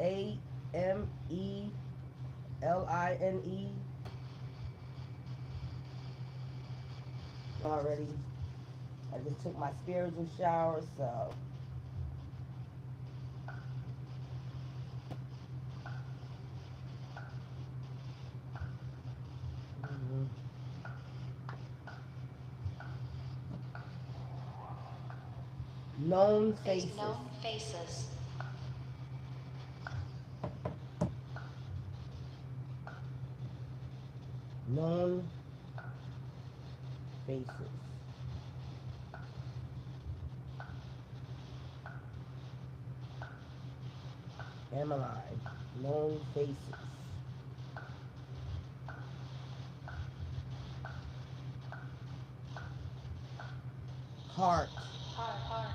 Amenline already. I just took my spiritual shower, so mhm. Known faces. Known faces. Known faces. Emmeline. Known faces. Heart. Heart.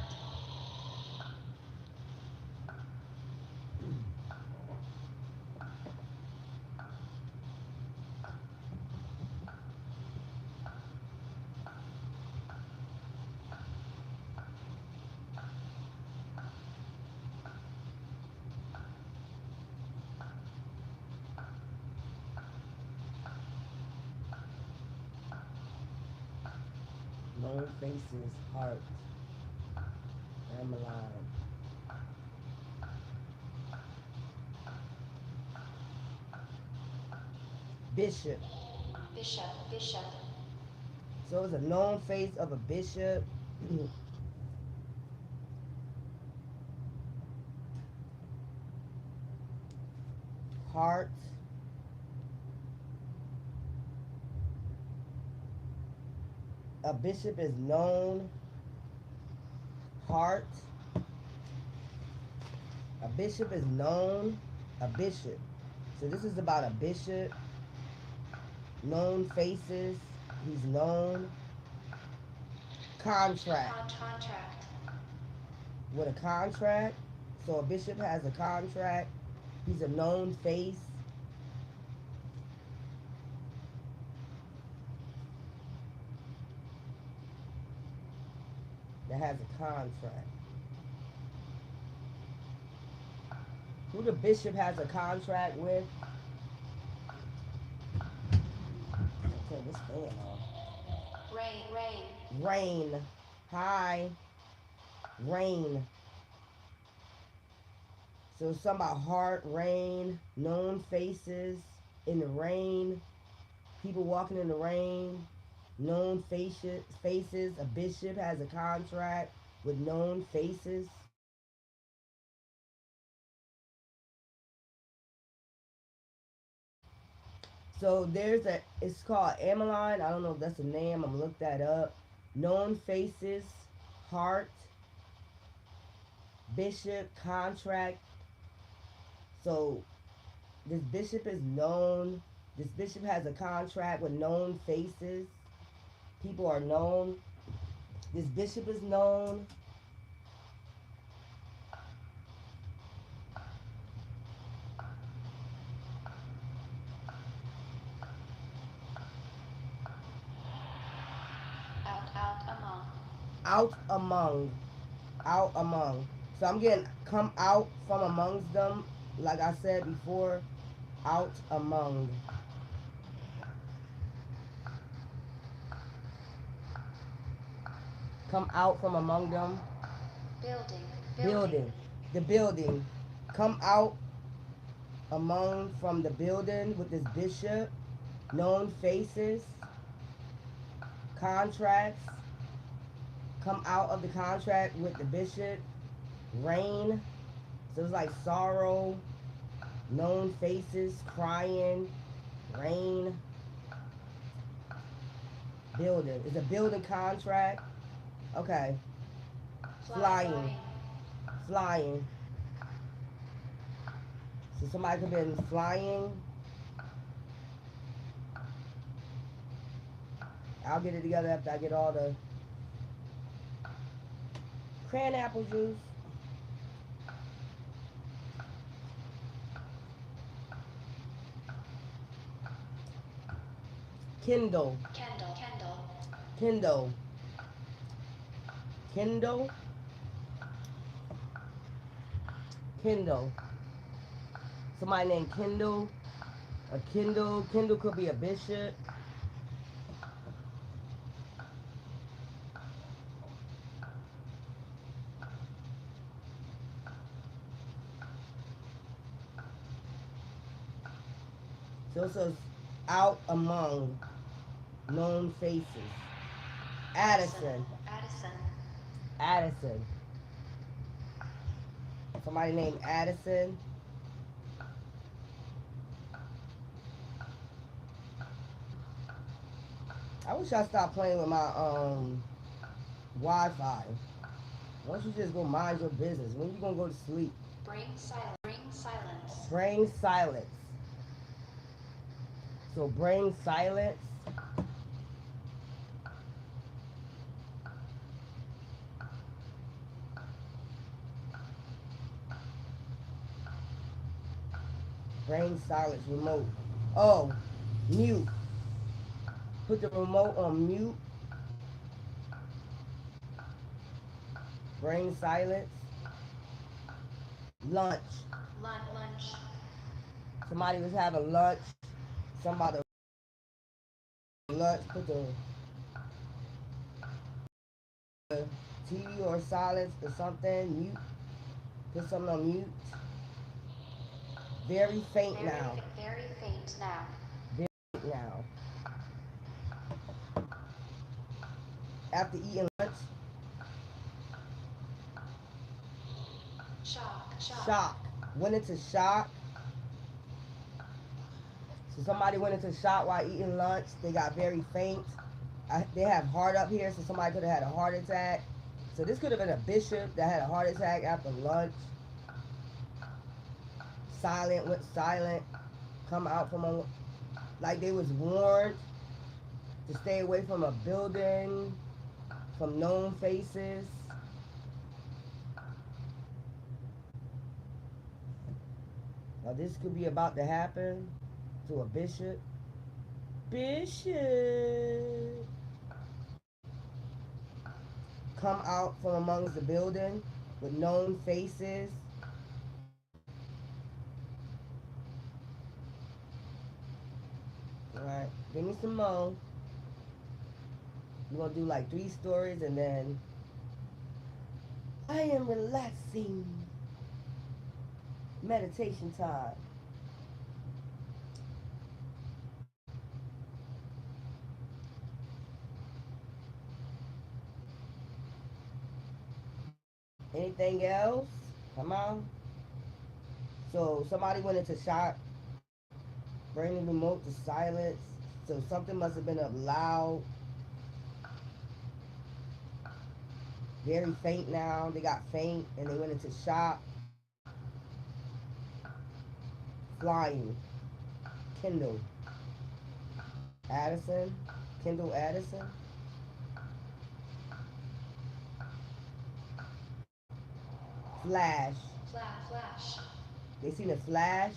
Known faces. Heart. Emmeline. Bishop. Bishop. So it's a known face of a bishop. Heart. A bishop is known. Heart. A bishop is known. A bishop. So this is about a bishop. Known faces. He's known. Contract. Contract. With a contract. So a bishop has a contract. He's a known face. That has a contract. Who the bishop has a contract with? Turn this fan off. Rain. Rain. Hi. Rain. So it's something about heart, rain, known faces in the rain, people walking in the rain, known faces. A bishop has a contract with known faces. So there's a, it's called Amaline. I don't know if that's a name. I'm gonna look that up. Known faces, heart, bishop, contract. So this bishop is known. This bishop has a contract with known faces. People are known. This bishop is known. Out among. Out among. Out among. So I'm getting come out from amongst them. Like I said before, out among. Come out from among them. Building. Building. The building. Come out among from the building with this bishop. Known faces. Contracts. Come out of the contract with the bishop. Rain. So it's like sorrow. Known faces. Crying. Rain. Building. It's a building contract. Okay. Flying. Flying. So somebody could have been flying. I'll get it together after I get all the cran apple juice. Kindle. Candle. Kindle. Kindle. Kindle. Somebody named Kendall. A Kendall. Kendall could be a bishop. So it says out among known faces. Addison. Addison. Addison. Somebody named Addison. I wish I stopped playing with my Wi-Fi. Why don't you just go mind your business? When you gonna go to sleep? Bring silence. Bring silence. Bring silence. So bring silence. Bring silence. Remote. Oh, mute. Put the remote on mute. Bring silence. Lunch. Lunch. Somebody was having lunch. Somebody lunch. Put the TV or silence or something. Mute. Put something on mute. Very faint now. Very faint now. Very faint now. After eating lunch. Shock. Went into shock. So somebody went into shock while eating lunch. They got very faint. They have heart up here, so somebody could have had a heart attack. So this could have been a bishop that had a heart attack after lunch. Went silent. Come out from a, like they was warned to stay away from a building, from known faces. Now this could be about to happen to a bishop. Bishop. Come out from amongst the building with known faces. Alright, give me some more. We're going to do like 3 stories and then I am relaxing. Meditation time. Anything else? Come on. So somebody went into shock. Bring the remote to silence. So something must have been up loud. Very faint now. They got faint and they went into shock. Flying. Kendall. Addison. Kendall Addison. Flash. Flash. They seen a flash.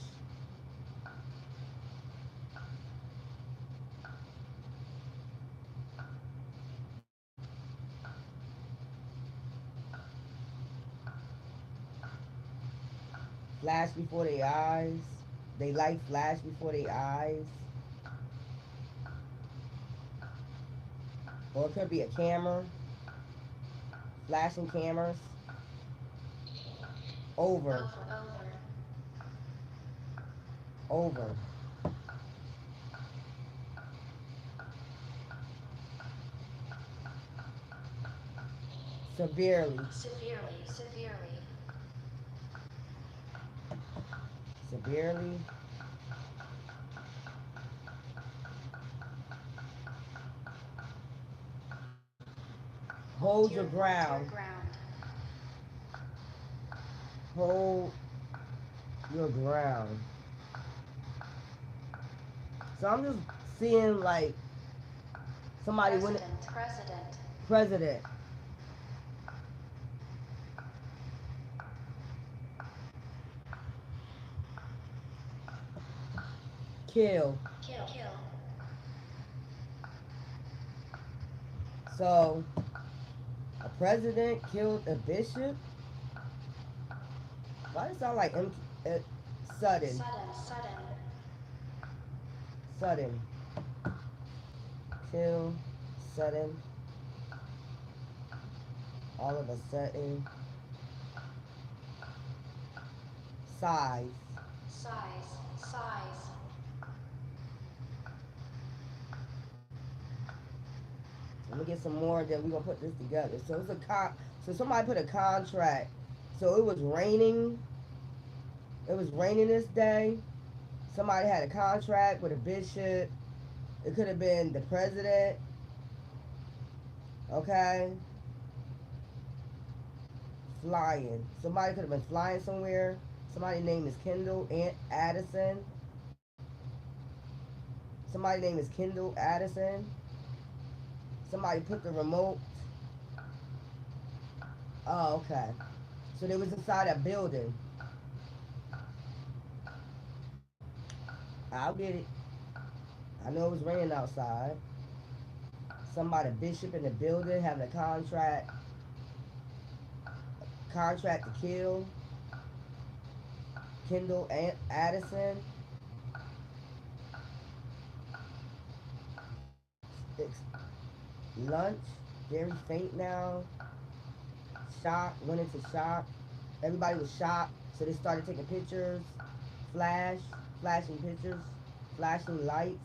Flash before their eyes. They light flash before their eyes. Or it could be a camera. Flashing cameras. Over. Severely. Hold your ground. Hold your ground. So I'm just seeing like somebody went. President. Kill. So a president killed a bishop. Why does it sound like Sudden. Sudden, sudden. Sudden. Kill. Sudden. All of a sudden. Size. Size, size. Let me get some more, then we're gonna put this together. So it's so somebody put a contract. So it was raining. It was raining this day. Somebody had a contract with a bishop. It could have been the president. Okay. Flying. Somebody could have been flying somewhere. Somebody's name is Kendall Addison. Somebody's name is Kendall Addison. Somebody put the remote. Oh, okay. So they was inside a building. I'll get it. I know it was raining outside. Somebody, bishop in the building, having a contract to kill. Kendall Addison. Lunch. Very faint now. Shock. Went into shock. Everybody was shocked, so they started taking pictures. Flashing pictures. Flashing lights.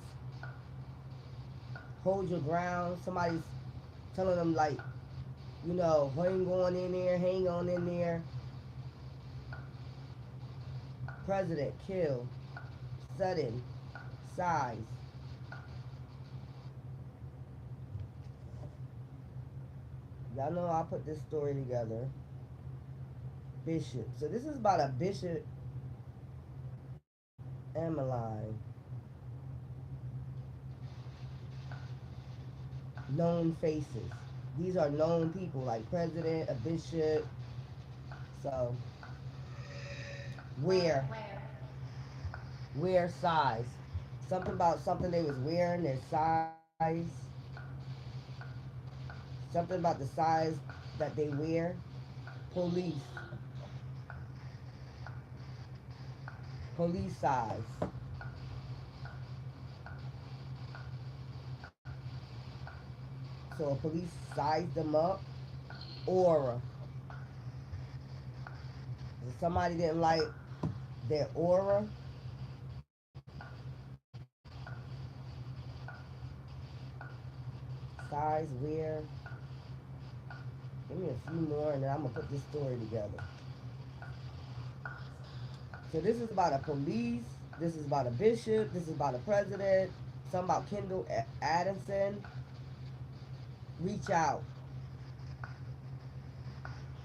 Hold your ground. Somebody's telling them, like, you know, hang on in there, hang on in there. President, kill. Sudden. Size. Y'all know I put this story together. Bishop. So this is about a Bishop Emmeline. Known faces. These are known people, like president, a bishop. So, wear size. Something about something they was wearing, their size. Something about the size that they wear. Police. Police size. So police sized them up. Aura. If somebody didn't like their aura, size, wear. Give me a few more and then I'm going to put this story together. So this is about a police. This is about a bishop. This is about a president. Something about Kendall Addison. Reach out.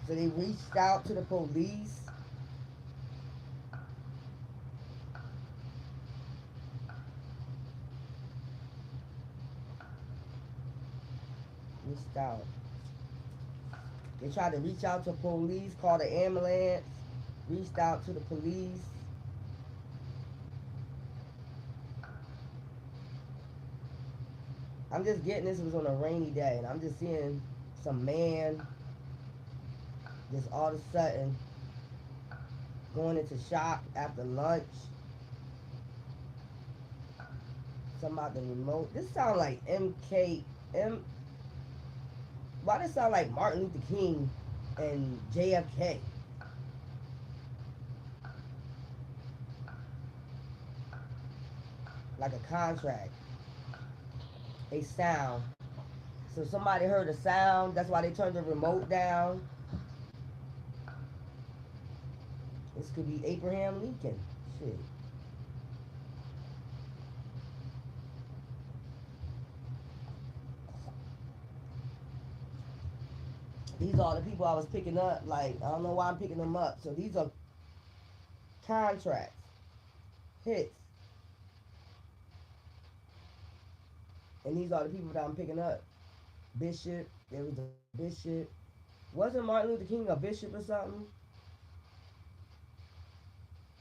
So they reached out to the police. Reached out. They tried to reach out to police, call the ambulance, reached out to the police. I'm just getting this was on a rainy day, and I'm just seeing some man just all of a sudden going into shock after lunch. Something about the remote. This sounds like why does it sound like Martin Luther King and JFK? Like a contract. A sound. So somebody heard a sound, that's why they turned the remote down. This could be Abraham Lincoln. Shit. These are the people I was picking up. Like, I don't know why I'm picking them up. So these are contracts. Hits. And these are the people that I'm picking up. Bishop. There was a bishop. Wasn't Martin Luther King a bishop or something?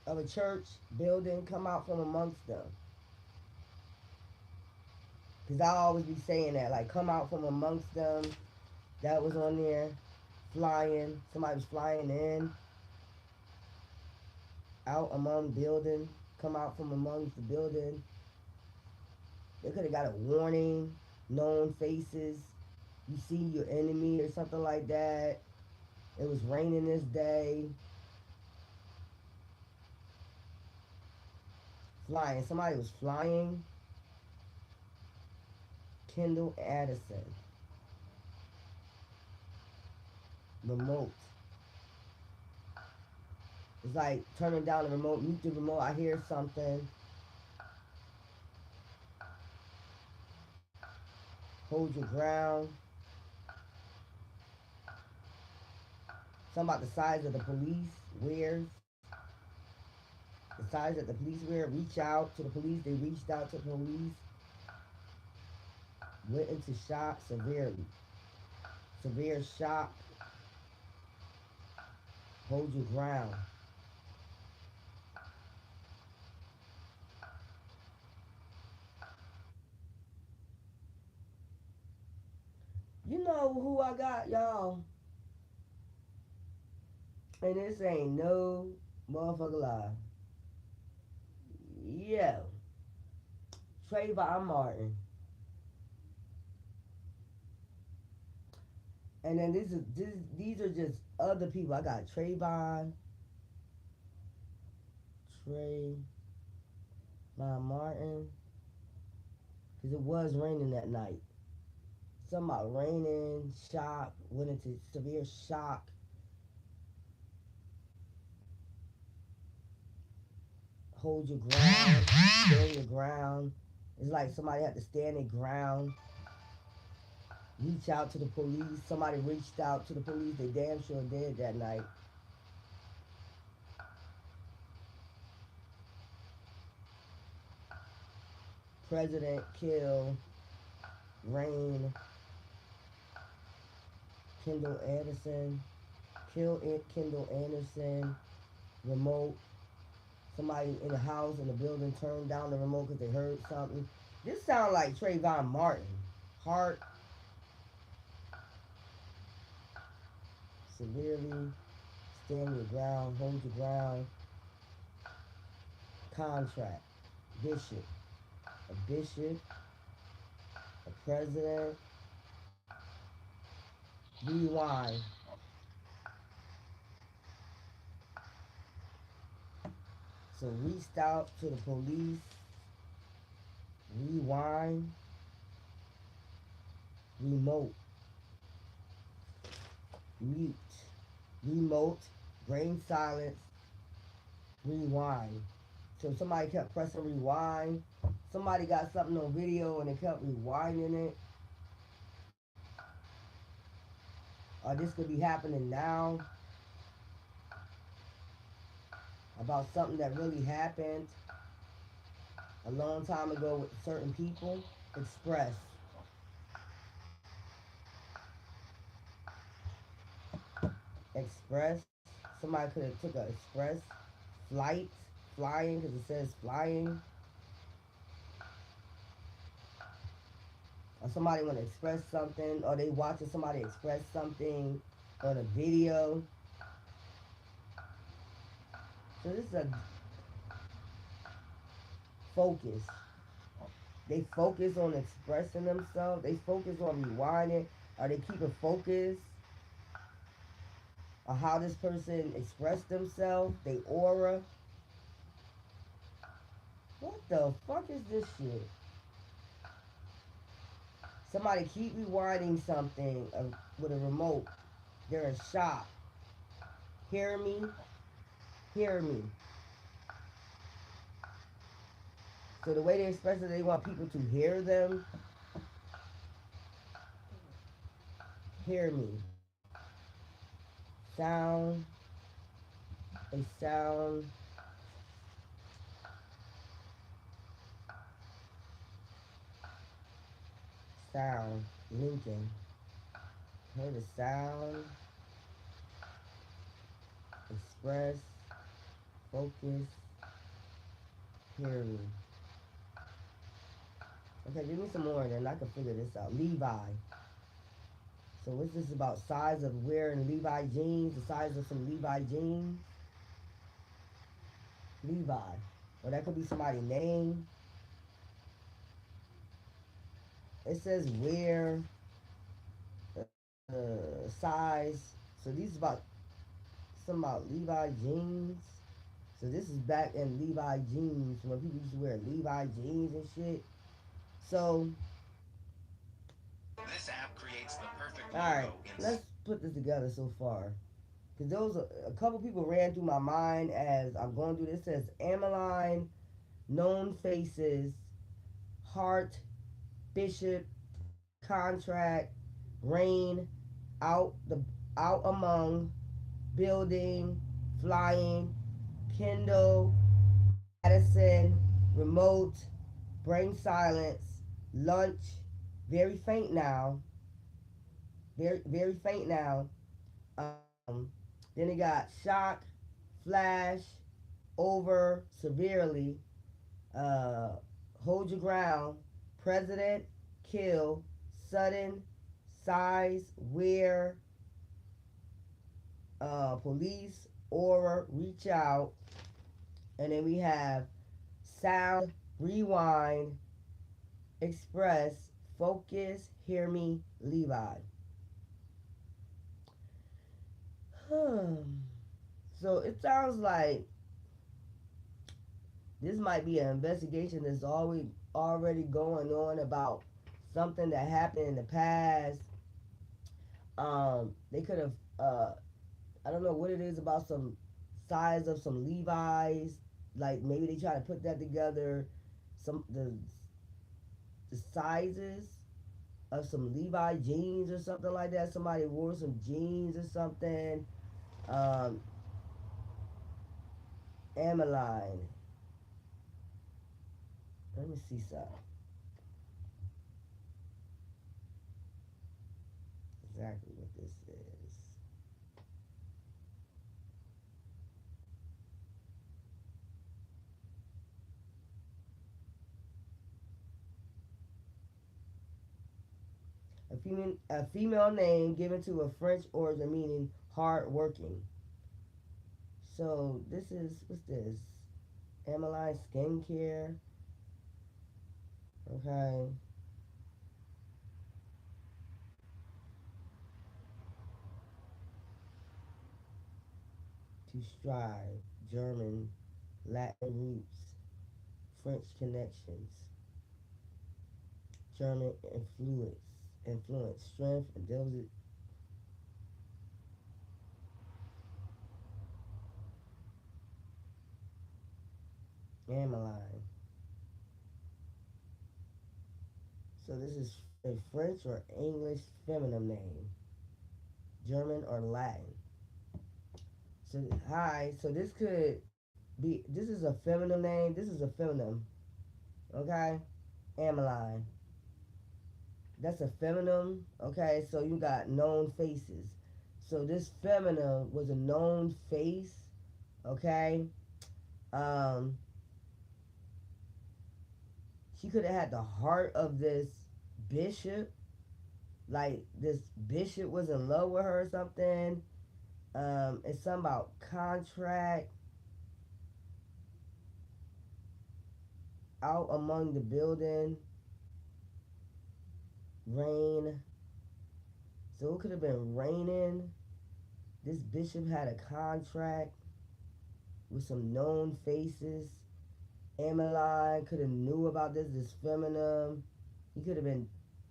Of a church building, come out from amongst them. Because I always be saying that, like, come out from amongst them. That was on there. Flying. Somebody was flying in. out among building, come out from amongst the building. They could have got a warning, known faces. You see your enemy or something like that. It was raining this day. Flying. Somebody was flying. Kendall Addison. Remote. It's like turning down the remote, mute the remote. I hear something. Hold your ground. Something about the size of the police wears. The size that the police wear. Reach out to the police. They reached out to the police. Went into shock severely. Severe shock. Hold your ground. You know who I got, y'all? And this ain't no motherfucker lie. Yeah. Trayvon Martin. And then these are just other people. I got Trayvon Martin. Because it was raining that night. Something about raining, shock, went into severe shock. Hold your ground, stand your ground. It's like somebody had to stand their ground. Reach out to the police. Somebody reached out to the police. They damn sure did that night. President kill, rain, Kendall Anderson, kill Kendall Anderson, remote. Somebody in the house in the building turned down the remote because they heard something. This sounds like Trayvon Martin. Heart severely, stand your ground, hold your ground. Contract, bishop, a bishop, a president. Rewind. So reached out to the police. Rewind. Remote. Mute. Remote. Brain silence. Rewind. So somebody kept pressing rewind. Somebody got something on video and they kept rewinding it. Or this could be happening now. About something that really happened a long time ago with certain people. Express. Express. Somebody could have took an express flight, flying, because it says flying. Or somebody want to express something, or they watching somebody express something on a video. So this is a focus. They focus on expressing themselves. They focus on rewinding. Are they keeping focus on how this person expressed themselves? They aura. What the fuck is this shit? Somebody keep rewinding something with a remote. They're in shock. Hear me? Hear me. So the way they express it, they want people to hear them. Hear me. Sound. A sound. Sound. Lincoln. Hear the sound. Express. Focus. Hear me. Okay, give me some more and then I can figure this out. Levi. So what's this about? Size of wearing Levi jeans? The size of some Levi jeans? Levi. Or that could be somebody's name. It says where, size. So these is about something about Levi jeans. So this is back in Levi jeans when people used to wear Levi jeans and shit. So This app creates the perfect all right, logo in. let's put this together so far. Because those a couple people ran through my mind as I'm going through this. It says Amaline, known faces, Hart, Bishop, contract, rain, out the out among, building, flying, Kindle, Madison, remote, brain silence, lunch, very faint now, very faint now. Then it got shock, flash, over, severely, uh, hold your ground, president, kill, sudden, size, where, police, aura, reach out, and then we have sound, rewind, express, focus, hear me, Levi. So it sounds like this might be an investigation that's already going on about something that happened in the past. They could have, I don't know what it is about some size of some Levi's. Like maybe they try to put that together. Some the sizes of some Levi jeans or something like that. Somebody wore some jeans or something. Um, Amaline. Let me see something. Exactly what this is. A female name given to a French origin meaning hard working. So this is what's this? Amaline skincare. Okay. To strive. German, Latin roots, French connections, German influence, strength, and those Amaline. So this is a French or English feminine name, German or Latin. So hi, so this could be this is a feminine name. This is a feminine, okay? Amaline. That's a feminine, okay? So you got known faces. So this feminine was a known face, okay? Um, she could have had the heart of this bishop. Like this bishop was in love with her or something. It's something about contract out among the building, rain. So it could have been raining. This bishop had a contract with some known faces. Amaline could have knew about this feminine. He could have been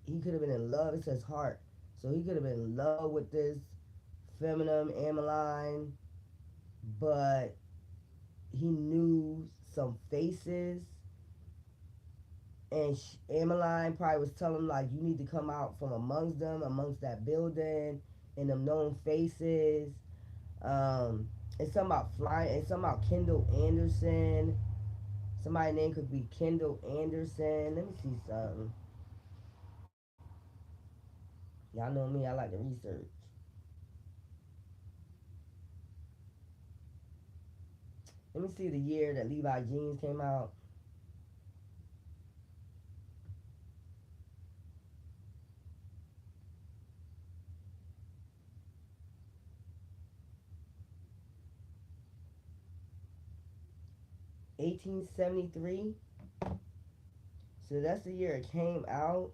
he could have been in love. It says heart. So he could have been in love with this feminine Amaline, but he knew some faces, and Amaline probably was telling him like you need to come out from amongst them, amongst that building, and them known faces. It's something about flying. It's something about Kendall Anderson. Somebody's name could be Kendall Anderson. Let me see something. Y'all know me. I like to research. Let me see the year that Levi jeans came out. 1873. So that's the year it came out.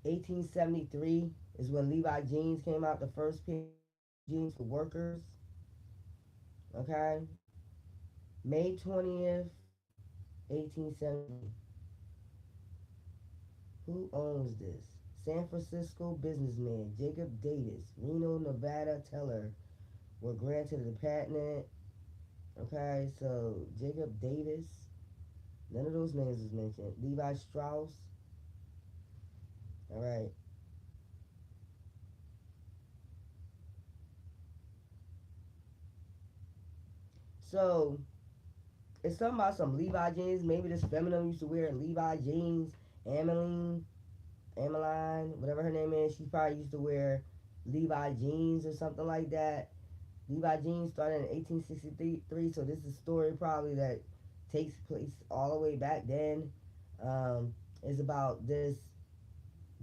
1873 is when Levi jeans came out, the first pair of jeans for workers. Okay? May 20th, 1873. Who owns this? San Francisco businessman Jacob Davis, Reno, Nevada teller were granted the patent. Okay, so Jacob Davis, none of those names was mentioned. Levi Strauss. All right. So it's something about some Levi jeans. Maybe this feminine used to wear Levi jeans. Ameline, Ameline, whatever her name is, she probably used to wear Levi jeans or something like that. Levi jeans started in 1863, so this is a story probably that takes place all the way back then. It's about this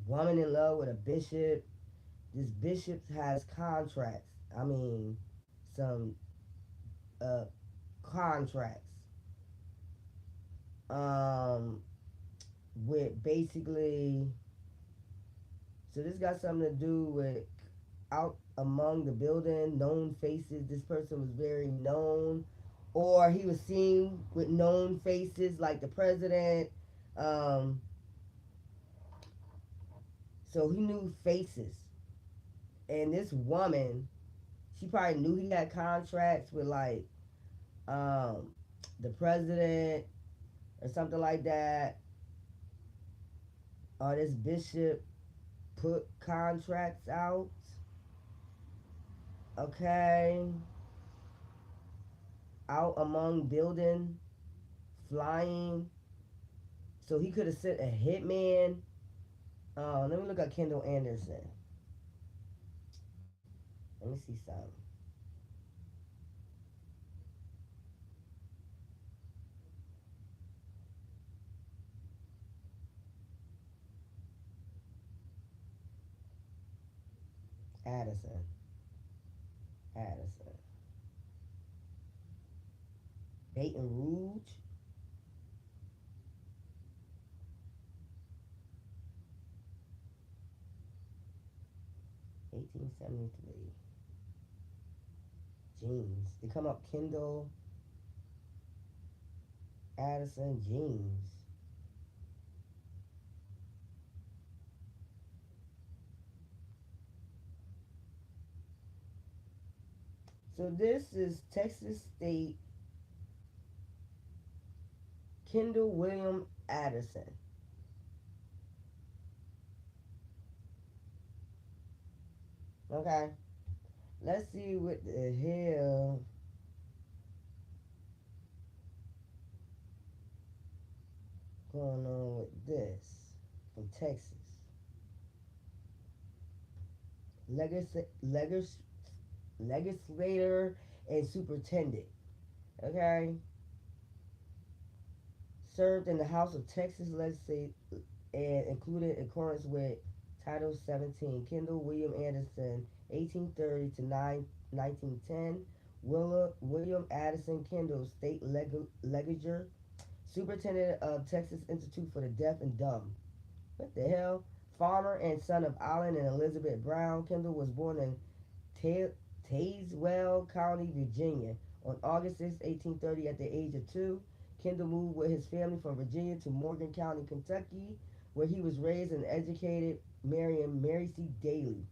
woman in love with a bishop. This bishop has contracts. I mean, some uh, contracts um, with basically. So this got something to do with out among the building, known faces. This person was very known, or he was seen with known faces like the president. Um, so he knew faces, and this woman, she probably knew he had contracts with like um, the president or something like that, or this bishop put contracts out. Okay, out among building, flying. So he could have sent a hitman. Let me look at Kendall Anderson. Let me see something. Addison. Addison. Baton Rouge. 1873. Jeans. They come up Kendall Addison jeans. So this is Texas State Kendall William Addison. Okay. Let's see what the hell going on with this from Texas. Legis- legislator and superintendent. Okay. Served in the House of Texas Legislature and included in accordance with Title 17. Kendall William Anderson, 1830 to 1910. William Addison Kendall, State Legislature, Superintendent of Texas Institute for the Deaf and Dumb. What the hell? Farmer and son of Allen and Elizabeth Brown, Kendall was born in Tazewell County, Virginia, on August 6, 1830, at the age of 2. Kendall moved with his family from Virginia to Morgan County, Kentucky, where he was raised and educated, marrying Mary C. Daly,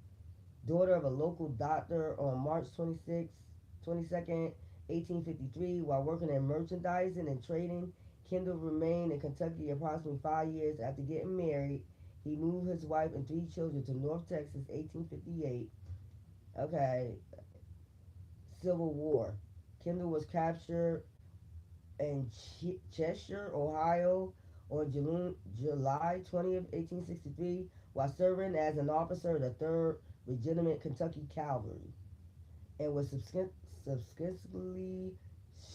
daughter of a local doctor, on March 22nd, 1853. While working in merchandising and trading, Kendall remained in Kentucky approximately 5 years after getting married. He moved his wife and 3 children to North Texas, 1858. Okay, Civil War. Kendall was captured in Cheshire, Ohio on July 20th, 1863, while serving as an officer of the 3rd Regiment Kentucky Cavalry, and was subsequently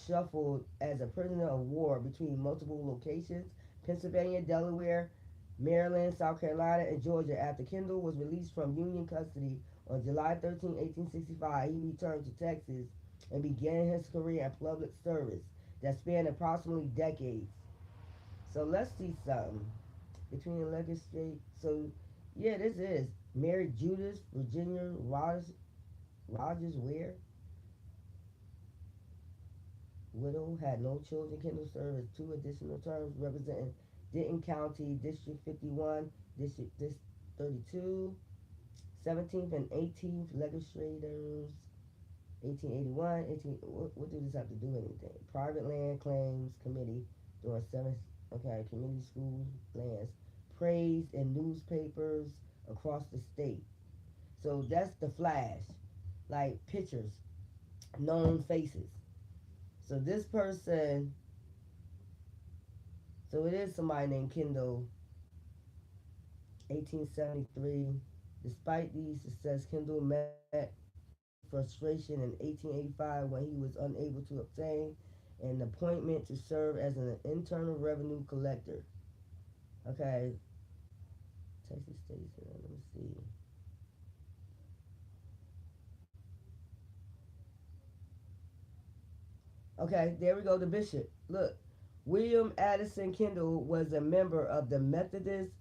shuffled as a prisoner of war between multiple locations: Pennsylvania, Delaware, Maryland, South Carolina, and Georgia. After Kendall was released from Union custody on July 13, 1865, he returned to Texas and began his career in public service. that spanned approximately decades. So let's see something between the legislate. So yeah, this is Mary Judas Virginia Rogers Ware, widow, had no children. Kendall served as two additional terms representing Denton County District 51, District 32, 17th and 18th legislators, 1881, 18, what do this have to do with anything? Private Land Claims Committee during 7th, okay, community school lands, praised in newspapers across the state. So that's the flash, like pictures, known faces. So this person, so it is somebody named Kendall, 1873. Despite these success, Kendall met frustration in 1885 when he was unable to obtain an appointment to serve as an internal revenue collector. Okay, Texas State, let me see. Okay, there we go, the bishop. Look, William Addison Kendall was a member of the Methodist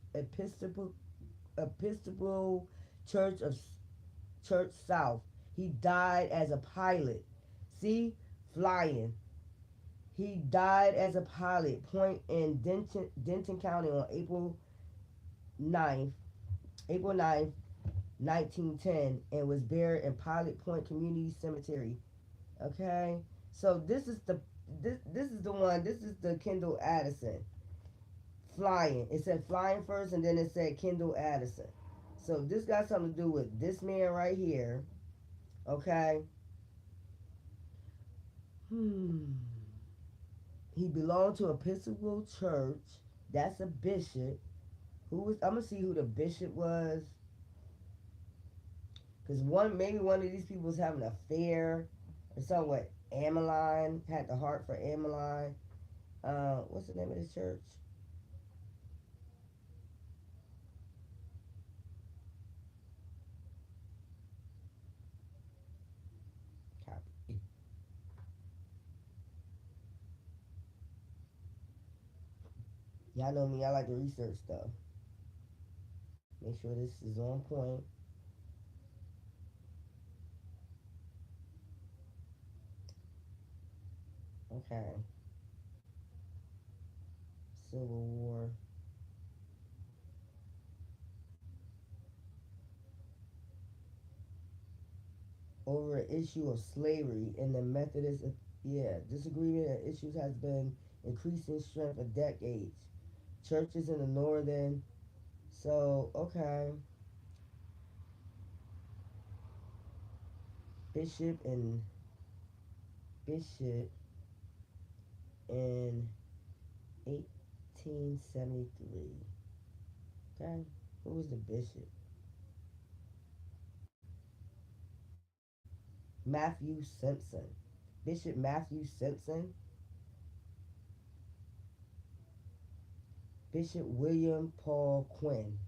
Episcopal Church of Church South. He died as a pilot. See, flying. He died as a pilot point in Denton County on Ninth, April 9th, 1910, and was buried in Pilot Point Community Cemetery. Okay, so this is the one. This is the Kendall Addison flying. It said flying first, and then it said Kendall Addison. So this got something to do with this man right here. Okay. Hmm. He belonged to Episcopal Church. That's a bishop. Who was? I'm gonna see who the bishop was. Cause maybe one of these people was having an affair or something with Emmeline. Had the heart for Emmeline. What's the name of this church? Copy. Y'all know me. I like to research stuff. Make sure this is on point. Okay. Civil War. Over an issue of slavery in the Methodist. Yeah, disagreement and issues has been increasing strength for decades. Churches in the northern. So okay, Bishop and Bishop in 1873. Okay, who was the bishop? Matthew Simpson. Bishop Matthew Simpson. Bishop William Paul Quinn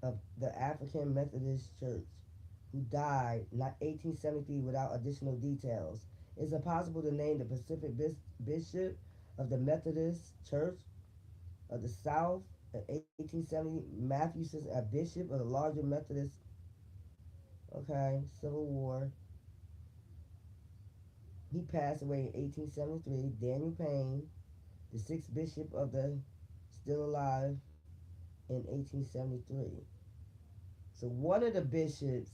of the African Methodist Church, who died in 1873 without additional details. Is it possible to name the Pacific Bishop of the Methodist Church of the South in 1870? Matthew says a bishop of the larger Methodist. Okay, Civil War. He passed away in 1873. Daniel Payne, the sixth bishop of the still alive in 1873. So one of the bishops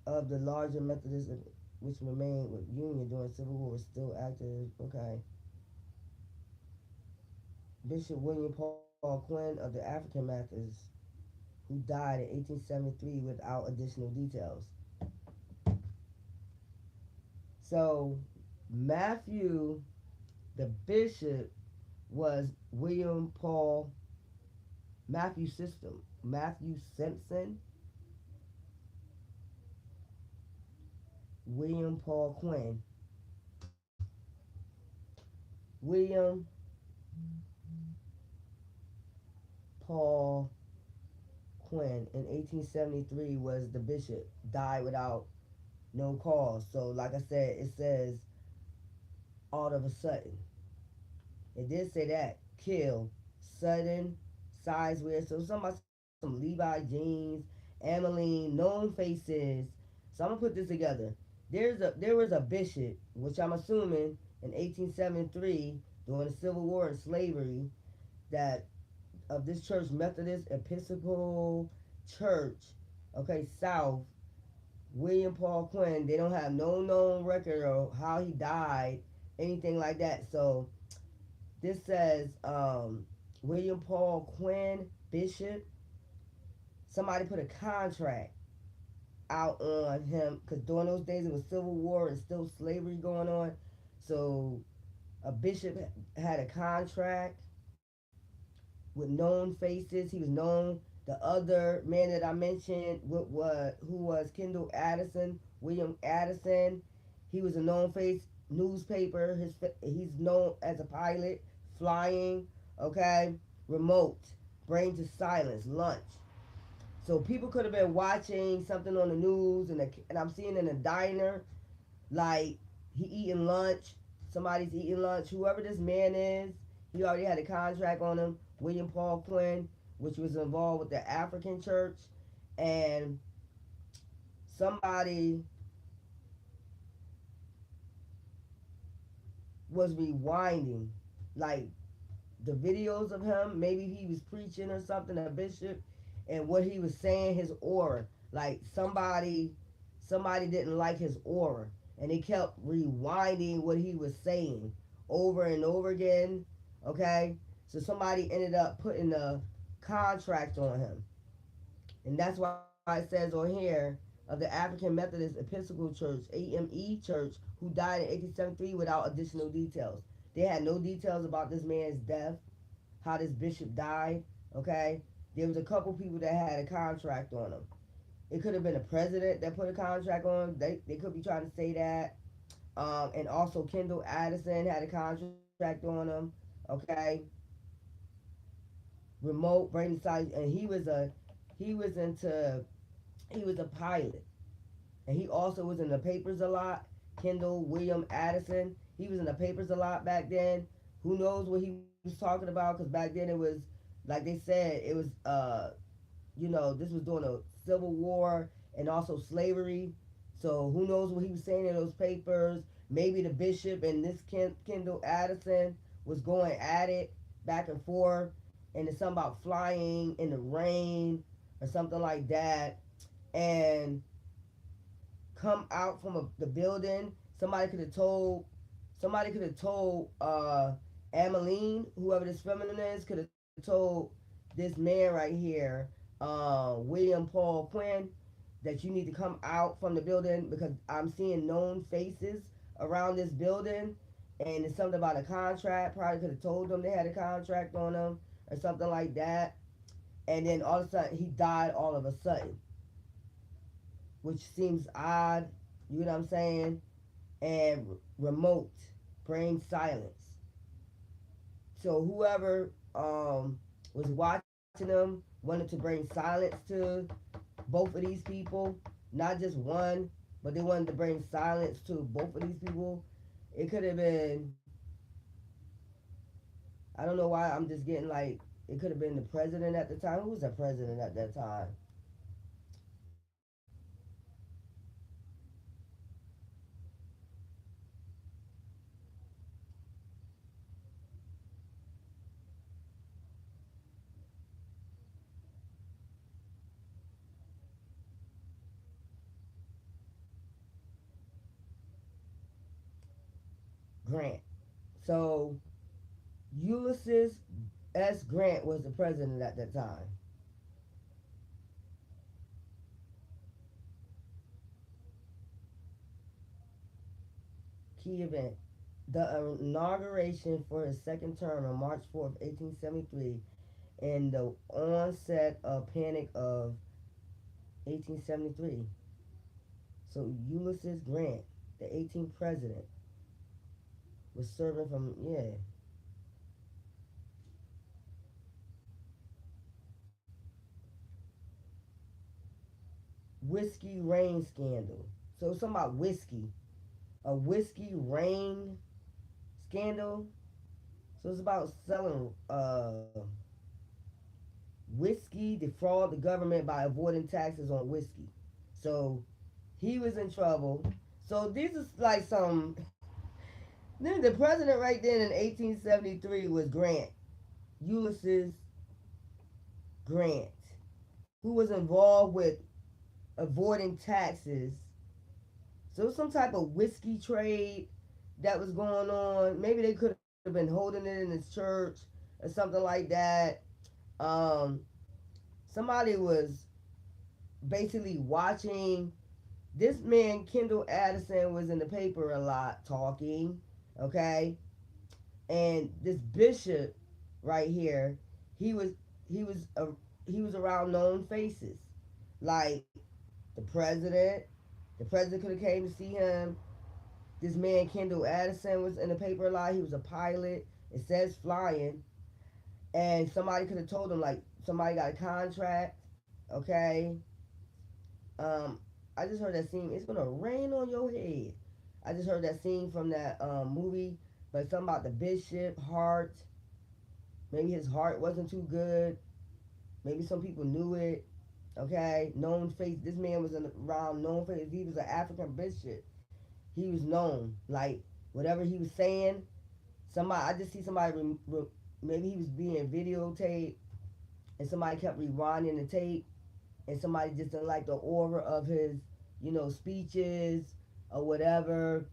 of the larger Methodist, which remained with Union during Civil War, was still active. Okay. Bishop William Paul Quinn of the African Methodists, who died in 1873 without additional details. So Matthew, the bishop, was William Paul Matthew System. Matthew Simpson, William Paul Quinn. William Paul Quinn in 1873 was the bishop, died without no cause. So like I said, it says all of a sudden. It did say that. Kill. Sudden. Size weird. So somebody some Levi jeans, Ameline, known faces. So I'm gonna put this together. There was a bishop, which I'm assuming in 1873 during the Civil War and slavery, that of this church, Methodist Episcopal Church, okay, South, William Paul Quinn. They don't have no known record of how he died, anything like that. So this says William Paul Quinn, Bishop. Somebody put a contract out on him because during those days it was Civil War and still slavery going on. So a bishop had a contract with known faces. He was known. The other man that I mentioned, who was Kendall Addison, William Addison, he was a known face. Newspaper. He's known as a pilot, flying. Okay, remote, brain to silence, lunch. So people could have been watching something on the news, and I'm seeing in a diner, like he eating lunch. Somebody's eating lunch. Whoever this man is, he already had a contract on him. William Paul Quinn, which was involved with the African church, and somebody was rewinding, like the videos of him. Maybe he was preaching or something, a bishop, and what he was saying, his aura. Like somebody didn't like his aura, and they kept rewinding what he was saying over and over again. Okay, so somebody ended up putting a contract on him, and that's why it says on here of the African Methodist Episcopal Church (AME) Church, who died in 1873 without additional details. They had no details about this man's death, how this bishop died. Okay, there was a couple people that had a contract on them. It could have been a president that put a contract on. They could be trying to say that. And also Kendall Addison had a contract on him. Okay, remote brain size, and he was into he was a pilot, and he also was in the papers a lot. Kendall William Addison, he was in the papers a lot back then. Who knows what he was talking about? Because back then it was, like they said, it was this was during the Civil War and also slavery. So who knows what he was saying in those papers? Maybe the bishop and this Kendall Addison was going at it back and forth, and it's something about flying in the rain or something like that, and come out from the building. Somebody could have told. Somebody could have told Ameline, whoever this feminine is, could have told this man right here, William Paul Quinn, that you need to come out from the building because I'm seeing known faces around this building, and it's something about a contract. Probably could have told them they had a contract on them or something like that. And then all of a sudden he died all of a sudden, which seems odd. You know what I'm saying? And remote, brain silence. So whoever was watching them wanted to bring silence to both of these people, not just one, but they wanted to bring silence to both of these people. It could have been, I don't know why I'm just getting like, it could have been the president at the time. Who was the president at that time? Grant. So Ulysses S. Grant was the president at that time. Key event. The inauguration for his second term on March 4th, 1873, and the onset of Panic of 1873. So Ulysses Grant, the 18th president, was serving from, yeah. Whiskey Rain scandal. So it's something about whiskey. A whiskey rain. scandal. So it's about selling whiskey, defraud the government by avoiding taxes on whiskey. So he was in trouble. So these is like some. Then the president right then in 1873 was Grant, Ulysses Grant, who was involved with avoiding taxes. So some type of whiskey trade that was going on. Maybe they could have been holding it in his church or something like that. Um, Somebody was basically watching. This man, Kendall Addison, was in the paper a lot talking, okay? And this bishop right here, he was he was a, he was around known faces, like the president. The president could have came to see him. This man Kendall Addison was in the paper a lot. He was a pilot. It says flying, and somebody could have told him like somebody got a contract. Okay, um, I just heard that scene. It's gonna rain on your head. I just heard that scene from that movie, but something about the bishop heart. Maybe his heart wasn't too good. Maybe some people knew it. Okay, known face. This man was around known face. He was an African bishop. He was known. Like whatever he was saying, somebody. I just see somebody. Maybe he was being videotaped, and somebody kept rewinding the tape, and somebody just didn't like the aura of his, speeches or whatever.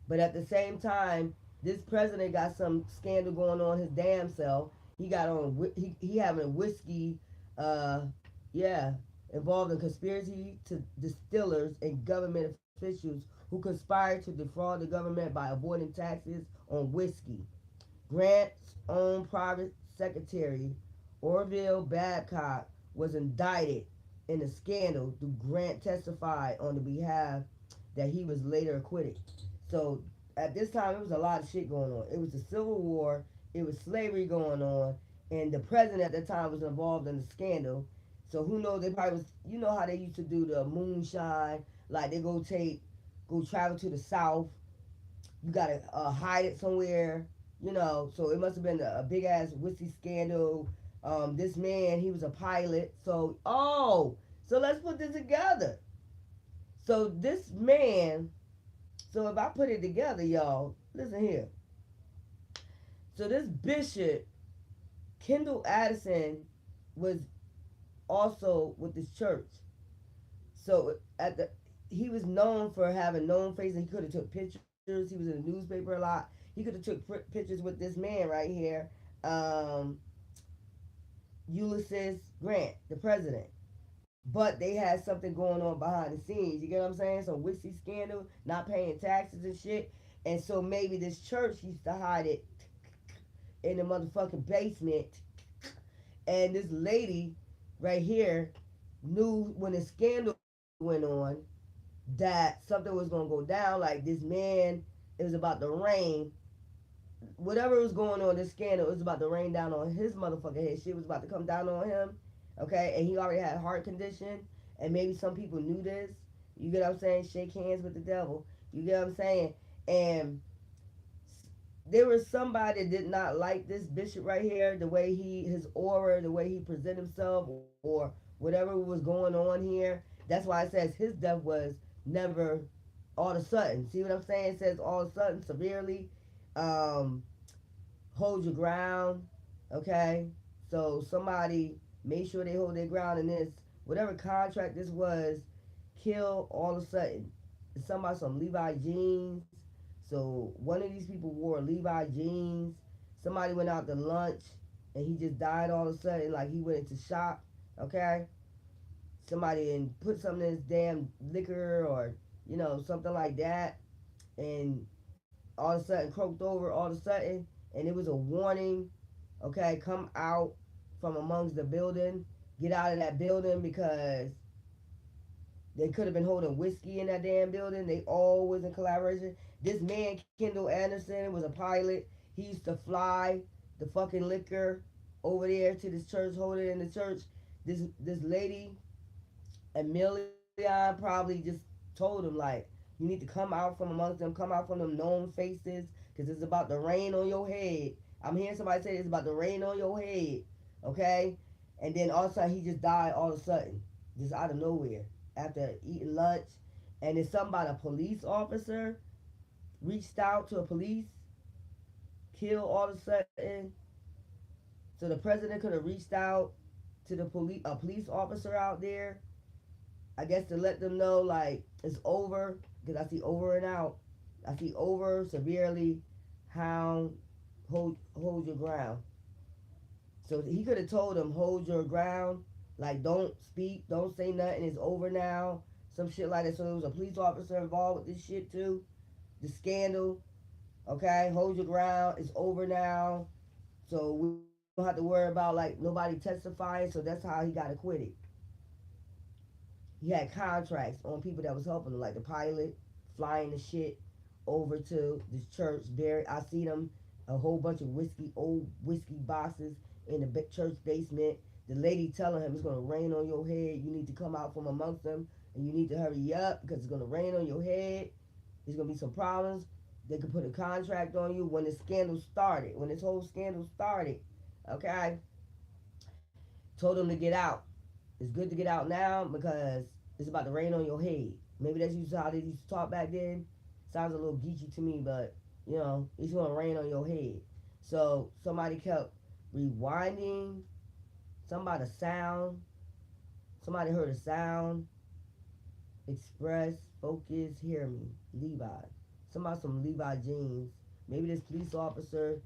But at the same time, this president got some scandal going on his damn self. He got on he having whiskey, uh, yeah, involved in conspiracy to distillers and government officials who conspired to defraud the government by avoiding taxes on whiskey. Grant's own private secretary, Orville Babcock, was indicted in the scandal. Grant testified on the behalf that he was later acquitted. So at this time, it was a lot of shit going on. It was the Civil War. It was slavery going on, and the president at the time was involved in the scandal. So who knows? They probably was. You know how they used to do the moonshine, like they go travel to the south. You gotta hide it somewhere. So it must have been a big ass whiskey scandal. This man, he was a pilot. So let's put this together. So this man, so if I put it together, y'all, listen here. So this bishop, Kendall Addison, was also with this church. So he was known for having known faces. He could have took pictures. He was in the newspaper a lot. He could have took pictures with this man right here, Ulysses Grant, the president. But they had something going on behind the scenes. You get what I'm saying? So whiskey scandal, not paying taxes and shit. And so maybe this church used to hide it in the motherfucking basement. And this lady right here knew when the scandal went on that something was gonna go down. Like this man, it was about to rain. Whatever was going on, this scandal, it was about to rain down on his motherfucking head. Shit was about to come down on him. Okay, and he already had a heart condition, and maybe some people knew this. You get what I'm saying? Shake hands with the devil. You get what I'm saying? And there was somebody that did not like this bishop right here, the way his aura, the way he presented himself, or whatever was going on here. That's why it says his death was never all of a sudden. See what I'm saying? It says all of a sudden, severely. Um, Hold your ground. Okay, so somebody make sure they hold their ground in this. Whatever contract this was, kill all of a sudden. It's something about some Levi jeans. So one of these people wore Levi jeans. Somebody went out to lunch and he just died all of a sudden, like he went into shock. Okay, somebody and put something in his damn liquor or something like that, and all of a sudden croaked over all of a sudden, and it was a warning. Okay, come out from amongst the building, get out of that building, because they could have been holding whiskey in that damn building. They all was in collaboration. This man, Kendall Anderson, was a pilot. He used to fly the fucking liquor over there to this church, hold it in the church. This lady, Amelia, probably just told him, like, you need to come out from amongst them, come out from them known faces, because it's about to rain on your head. I'm hearing somebody say it's about to rain on your head, okay? And then all of a sudden he just died all of a sudden, just out of nowhere after eating lunch. And it's something about a police officer reached out to a police, killed all of a sudden. So the president could have reached out to the police, a police officer out there, I guess to let them know like it's over. Because I see over and out. I see over severely. Hound, hold your ground. So he could have told them hold your ground, like don't speak, don't say nothing. It's over now. Some shit like that. So there was a police officer involved with this shit too. The scandal. Okay, hold your ground. It's over now. So we don't have to worry about like nobody testifying. So that's how he got acquitted. He had contracts on people that was helping him, like the pilot, flying the shit over to this church. There, I see them a whole bunch of whiskey, old whiskey boxes in the church basement. The lady telling him it's gonna rain on your head. You need to come out from amongst them, and you need to hurry up because it's gonna rain on your head. There's gonna be some problems. They could put a contract on you when the scandal started. When this whole scandal started, okay, told him to get out. It's good to get out now because it's about to rain on your head. Maybe that's usually how they used to talk back then. Sounds a little geeky to me, but it's gonna rain on your head. So somebody kept rewinding. Somebody sound. Somebody heard a sound. Express, focus, hear me. Levi. Somebody some Levi jeans. Maybe this police officer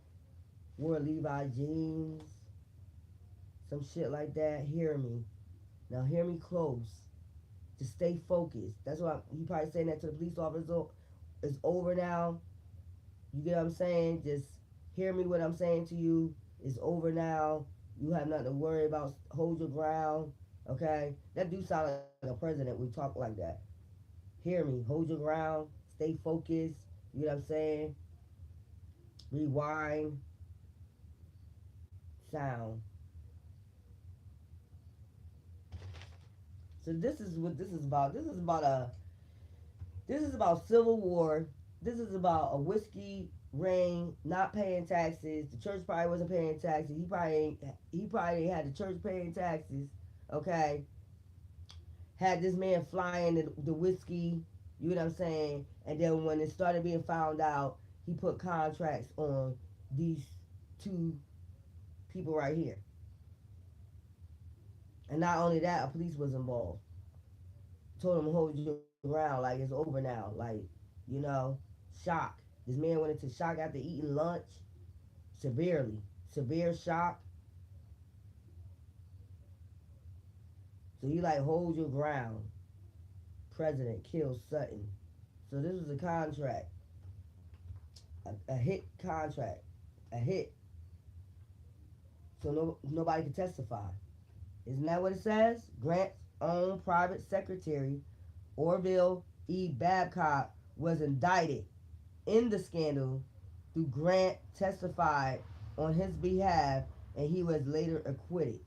wore Levi jeans. Some shit like that. Hear me. Now hear me close. To stay focused. That's why he probably saying that to the police officer. It's over now. You get what I'm saying? Just hear me what I'm saying to you. It's over now. You have nothing to worry about. Hold your ground. Okay? That do sound like a president. We talk like that. Hear me. Hold your ground. Stay focused. You know what I'm saying? Rewind. Sound. So this is what this is about. This is about civil war. This is about a whiskey ring not paying taxes. The church probably wasn't paying taxes. He probably had the church paying taxes. Okay. Had this man flying the whiskey, you know what I'm saying? And then when it started being found out, he put contracts on these two people right here. And not only that, a police was involved. Told him to hold your ground, like it's over now. Like, you know, shock. This man went into shock after eating lunch. Severely. Severe shock. So he like hold your ground. President kills Sutton. So this was a contract. A hit contract. A hit. So nobody can testify. Isn't that what it says? Grant's own private secretary, Orville E. Babcock, was indicted in the scandal through Grant testified on his behalf and he was later acquitted.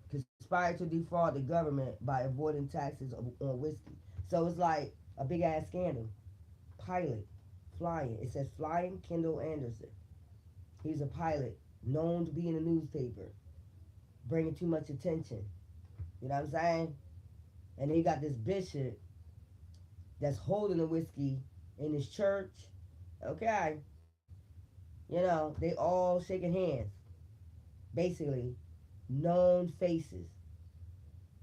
Conspired to defraud the government by avoiding taxes on whiskey. So it's like a big ass scandal. Pilot, flying. It says flying Kendall Anderson. He's a pilot known to be in the newspaper, bringing too much attention. You know what I'm saying? And he got this bishop that's holding the whiskey in his church. Okay. They all shaking hands. Basically, known faces.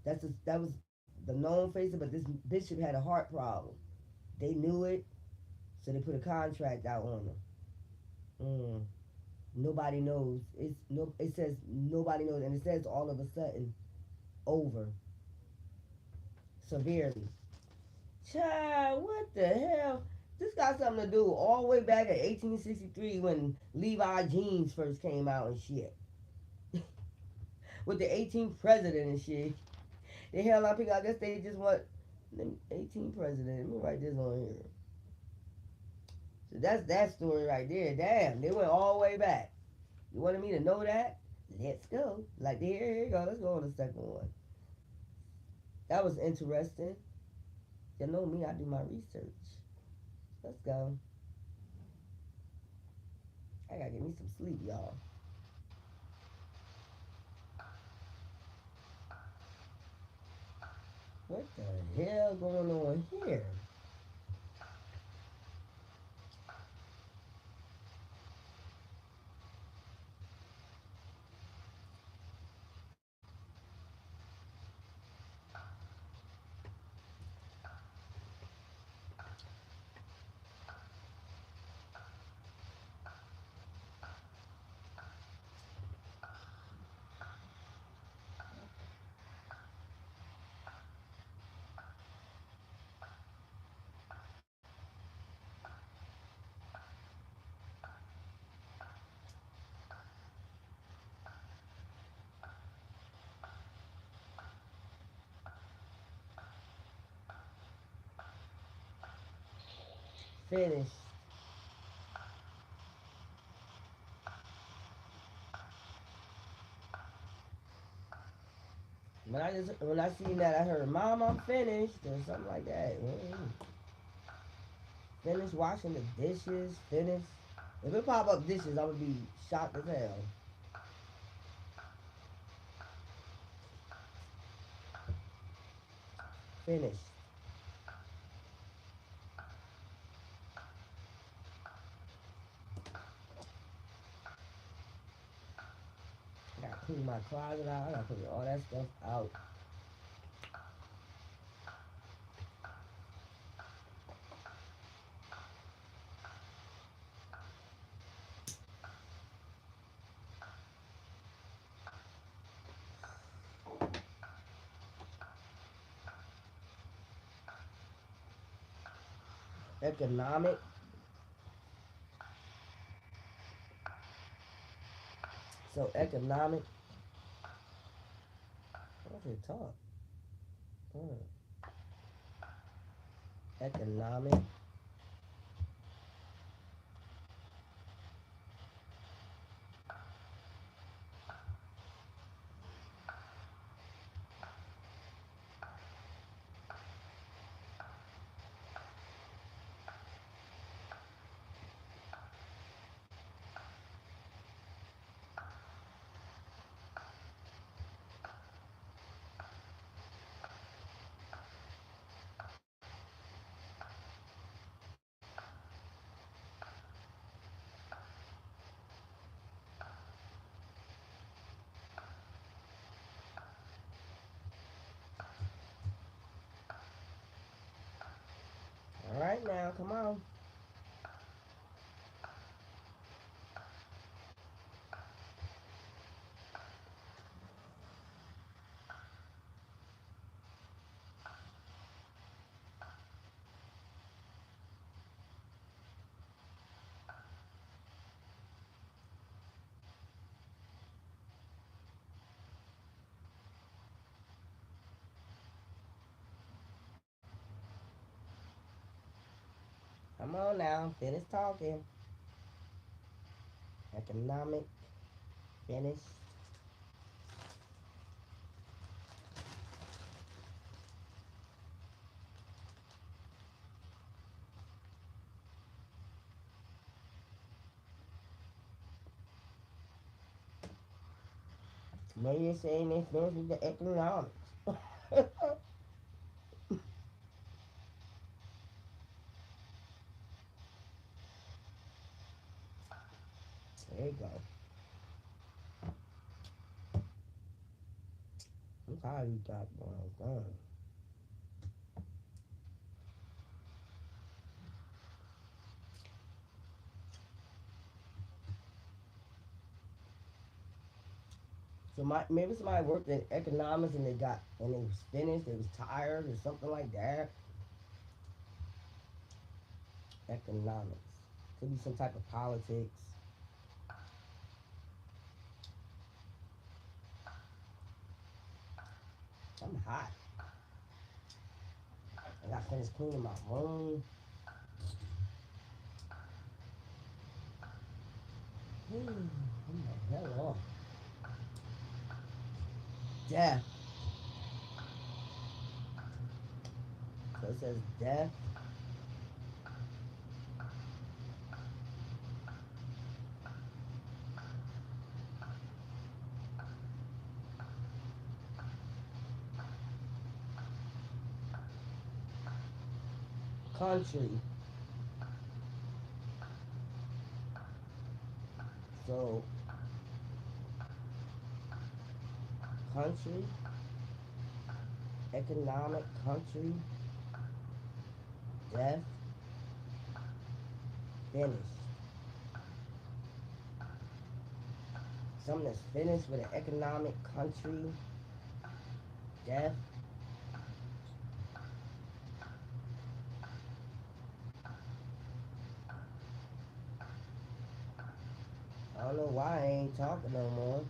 That was the known faces, but this bishop had a heart problem. They knew it, so they put a contract out on him. Nobody knows. It says nobody knows, and it says all of a sudden, over severely. Child, what the hell? This got something to do all the way back at 1863 when Levi jeans first came out and shit. With the 18th president and shit. They held on people. I guess they just want 18th president. Let me write this on here. So that's that story right there. Damn, they went all the way back. You wanted me to know that? Let's go. Like, here you go. Let's go on the second one. That was interesting. You know me, I do my research. Let's go. I gotta get me some sleep, y'all. What the hell going on here? Finished. When I seen that, I heard, "Mom, I'm finished," or something like that. Finished washing the dishes. Finished. If it pop up dishes, I would be shocked as hell. Finished. I gotta clean my closet out. I gotta put all that stuff out. Economic. So economic. What they talk? Hmm. Economic. All right now, come on. Come on now. Finish talking. Economic. Finish. Maybe you're saying they finish with the economics. There you go. I'm tired of you talking about it. So maybe somebody worked in economics and they was finished, they was tired or something like that. Economics. Could be some type of politics. I'm hot. I got finished cleaning my room. What the hell off? Death. So it says death. country. So, country, economic, country, death, finished. Something that's finished with an economic, country, death. I don't know why I ain't talking no more.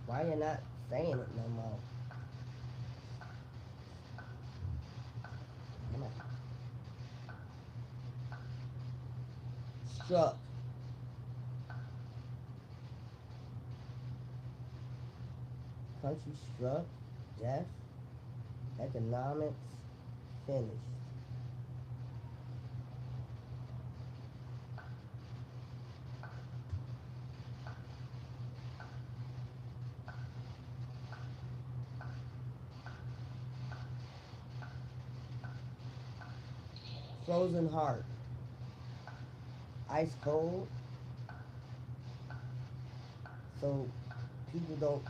Why you not saying it no more? Come on. Struck. Country struck. Death. Economics. Finished. Frozen heart. Ice cold. So people don't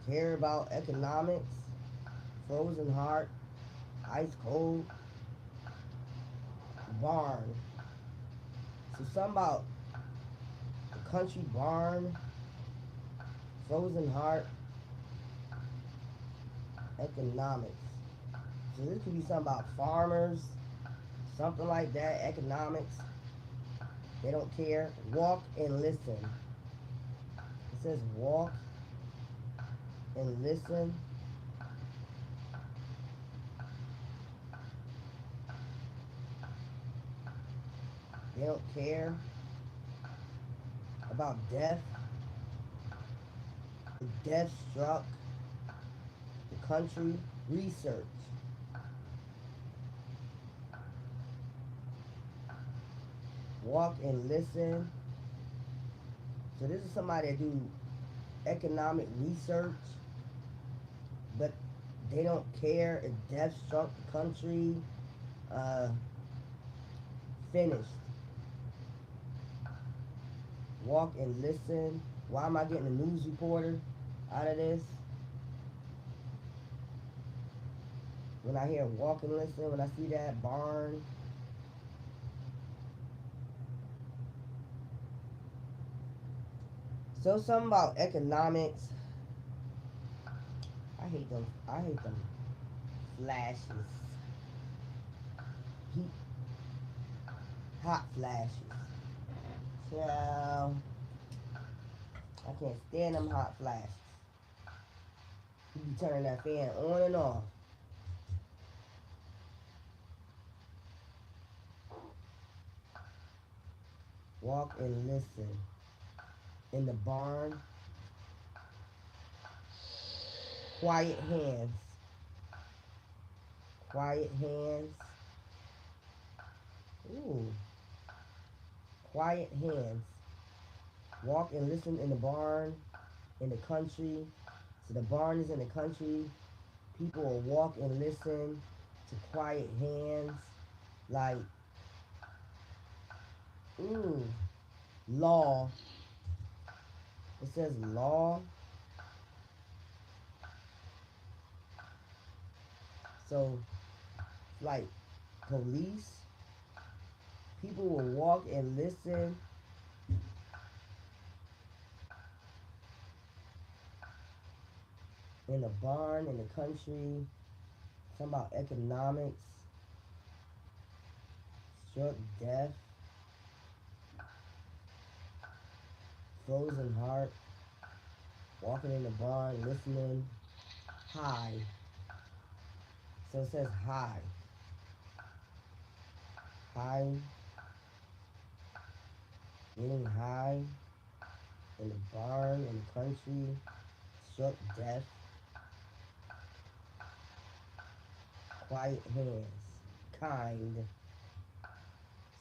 care about economics. Frozen heart. Ice cold. Barn. So something about the country barn. Frozen heart. Economics. So this could be something about farmers. Something like that. Economics. They don't care. Walk and listen. It says walk and listen. They don't care about death. The death struck the country. Research. Walk and listen. So this is somebody that do economic research, but they don't care if death struck the country. Finished. Walk and listen. Why am I getting a news reporter out of this? When I hear walk and listen, when I see that barn. So something about economics. I hate them. I hate them flashes. Heat, hot flashes. So I can't stand them hot flashes. You be turning that fan on and off. Walk and listen. In the barn. Quiet hands. Quiet hands. Ooh. Quiet hands. Walk and listen in the barn, in the country. So the barn is in the country. People will walk and listen to quiet hands. Like, ooh, law. It says law. So, like, police. People will walk and listen in the barn, in the country. Something about economics. Struck death. Frozen heart. Walking in the barn, listening. High. So it says high. High. Getting high. In the barn, in the country. Struck death. Quiet hands. Kind.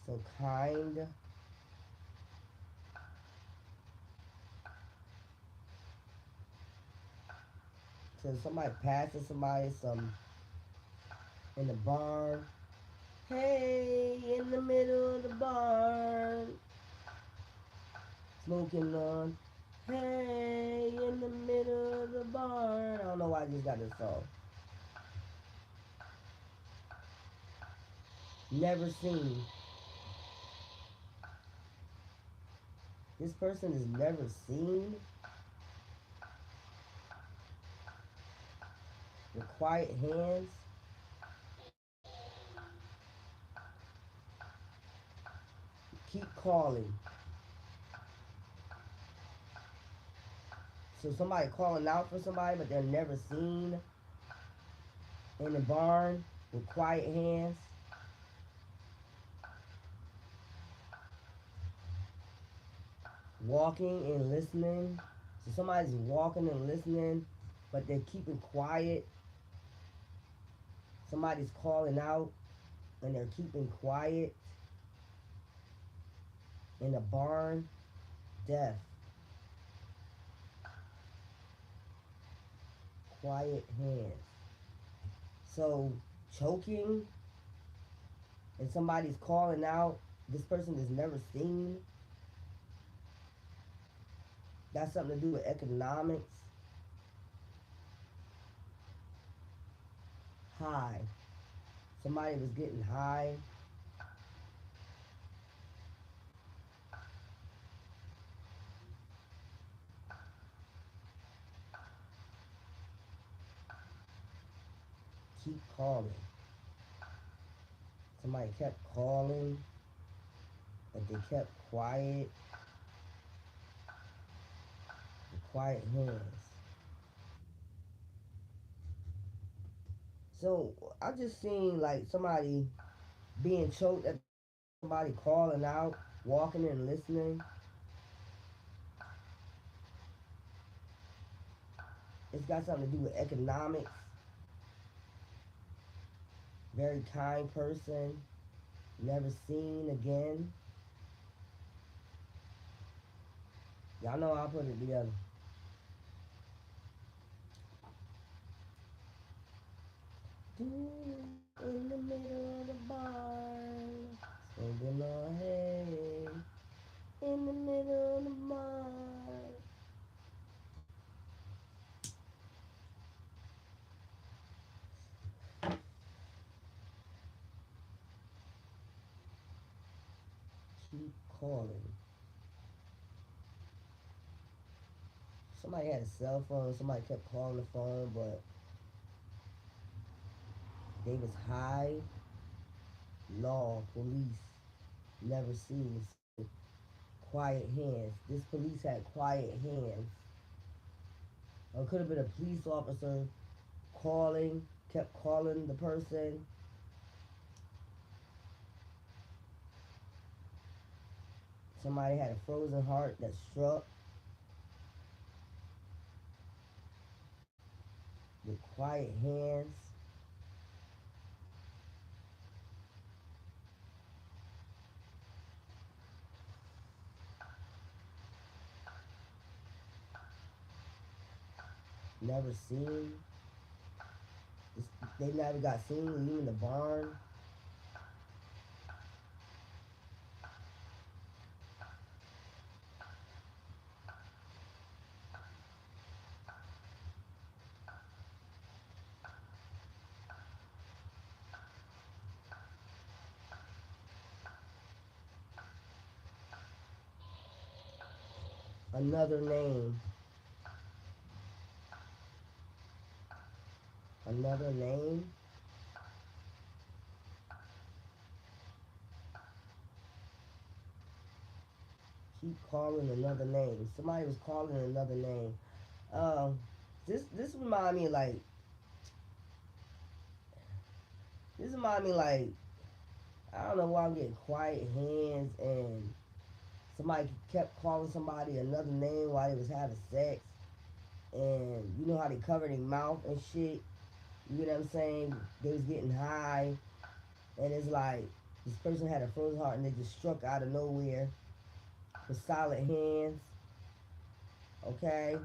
So kind. because somebody passing somebody some in the barn. Hey, in the middle of the barn, smoking on. Hey, in the middle of the barn. I don't know why I just got this song. Never seen. This person is never seen. With quiet hands. Keep calling. So somebody calling out for somebody, but they're never seen in the barn with quiet hands. Walking and listening. So somebody's walking and listening, but they're keeping quiet. Somebody's calling out and they're keeping quiet. In a barn, death. Quiet hands. So choking and somebody's calling out. This person is never seen. Got something to do with economics. High. Somebody was getting high. Keep calling. Somebody kept calling, but they kept quiet. The quiet hands. So I just seen like somebody being choked at somebody calling out, walking and listening. It's got something to do with economics. Very kind person. Never seen again. Y'all know I'll put it together. In the middle of the barn, smoking on hay. In the middle of the barn. Keep calling. Somebody had a cell phone. Somebody kept calling the phone, but they was high. Law, police, never seen. So quiet hands. This police had quiet hands. Or it could have been a police officer calling, kept calling the person. Somebody had a frozen heart that struck with quiet hands. Never seen. They never got seen leaving the barn. Another name. Another name. Keep calling another name. Somebody was calling another name. Um, this remind me like this remind me like I don't know why I'm getting quiet hands and somebody kept calling somebody another name while they was having sex and you know how they cover their mouth and shit. You know what I'm saying? They was getting high and it's like this person had a frozen heart and they just struck out of nowhere with solid hands. Okay?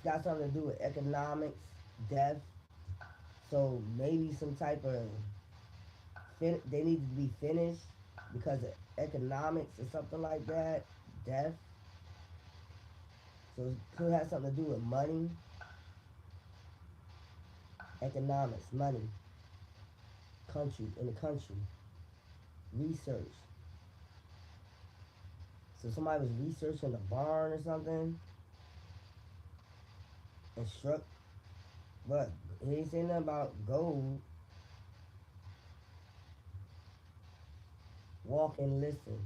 It's got something to do with economics, death. So maybe some type of they need to be finished because of economics or something like that. Death. So it could have something to do with money, economics, money, country in the country, research. So somebody was researching a barn or something and struck, but he ain't saying nothing about gold. Walk and listen.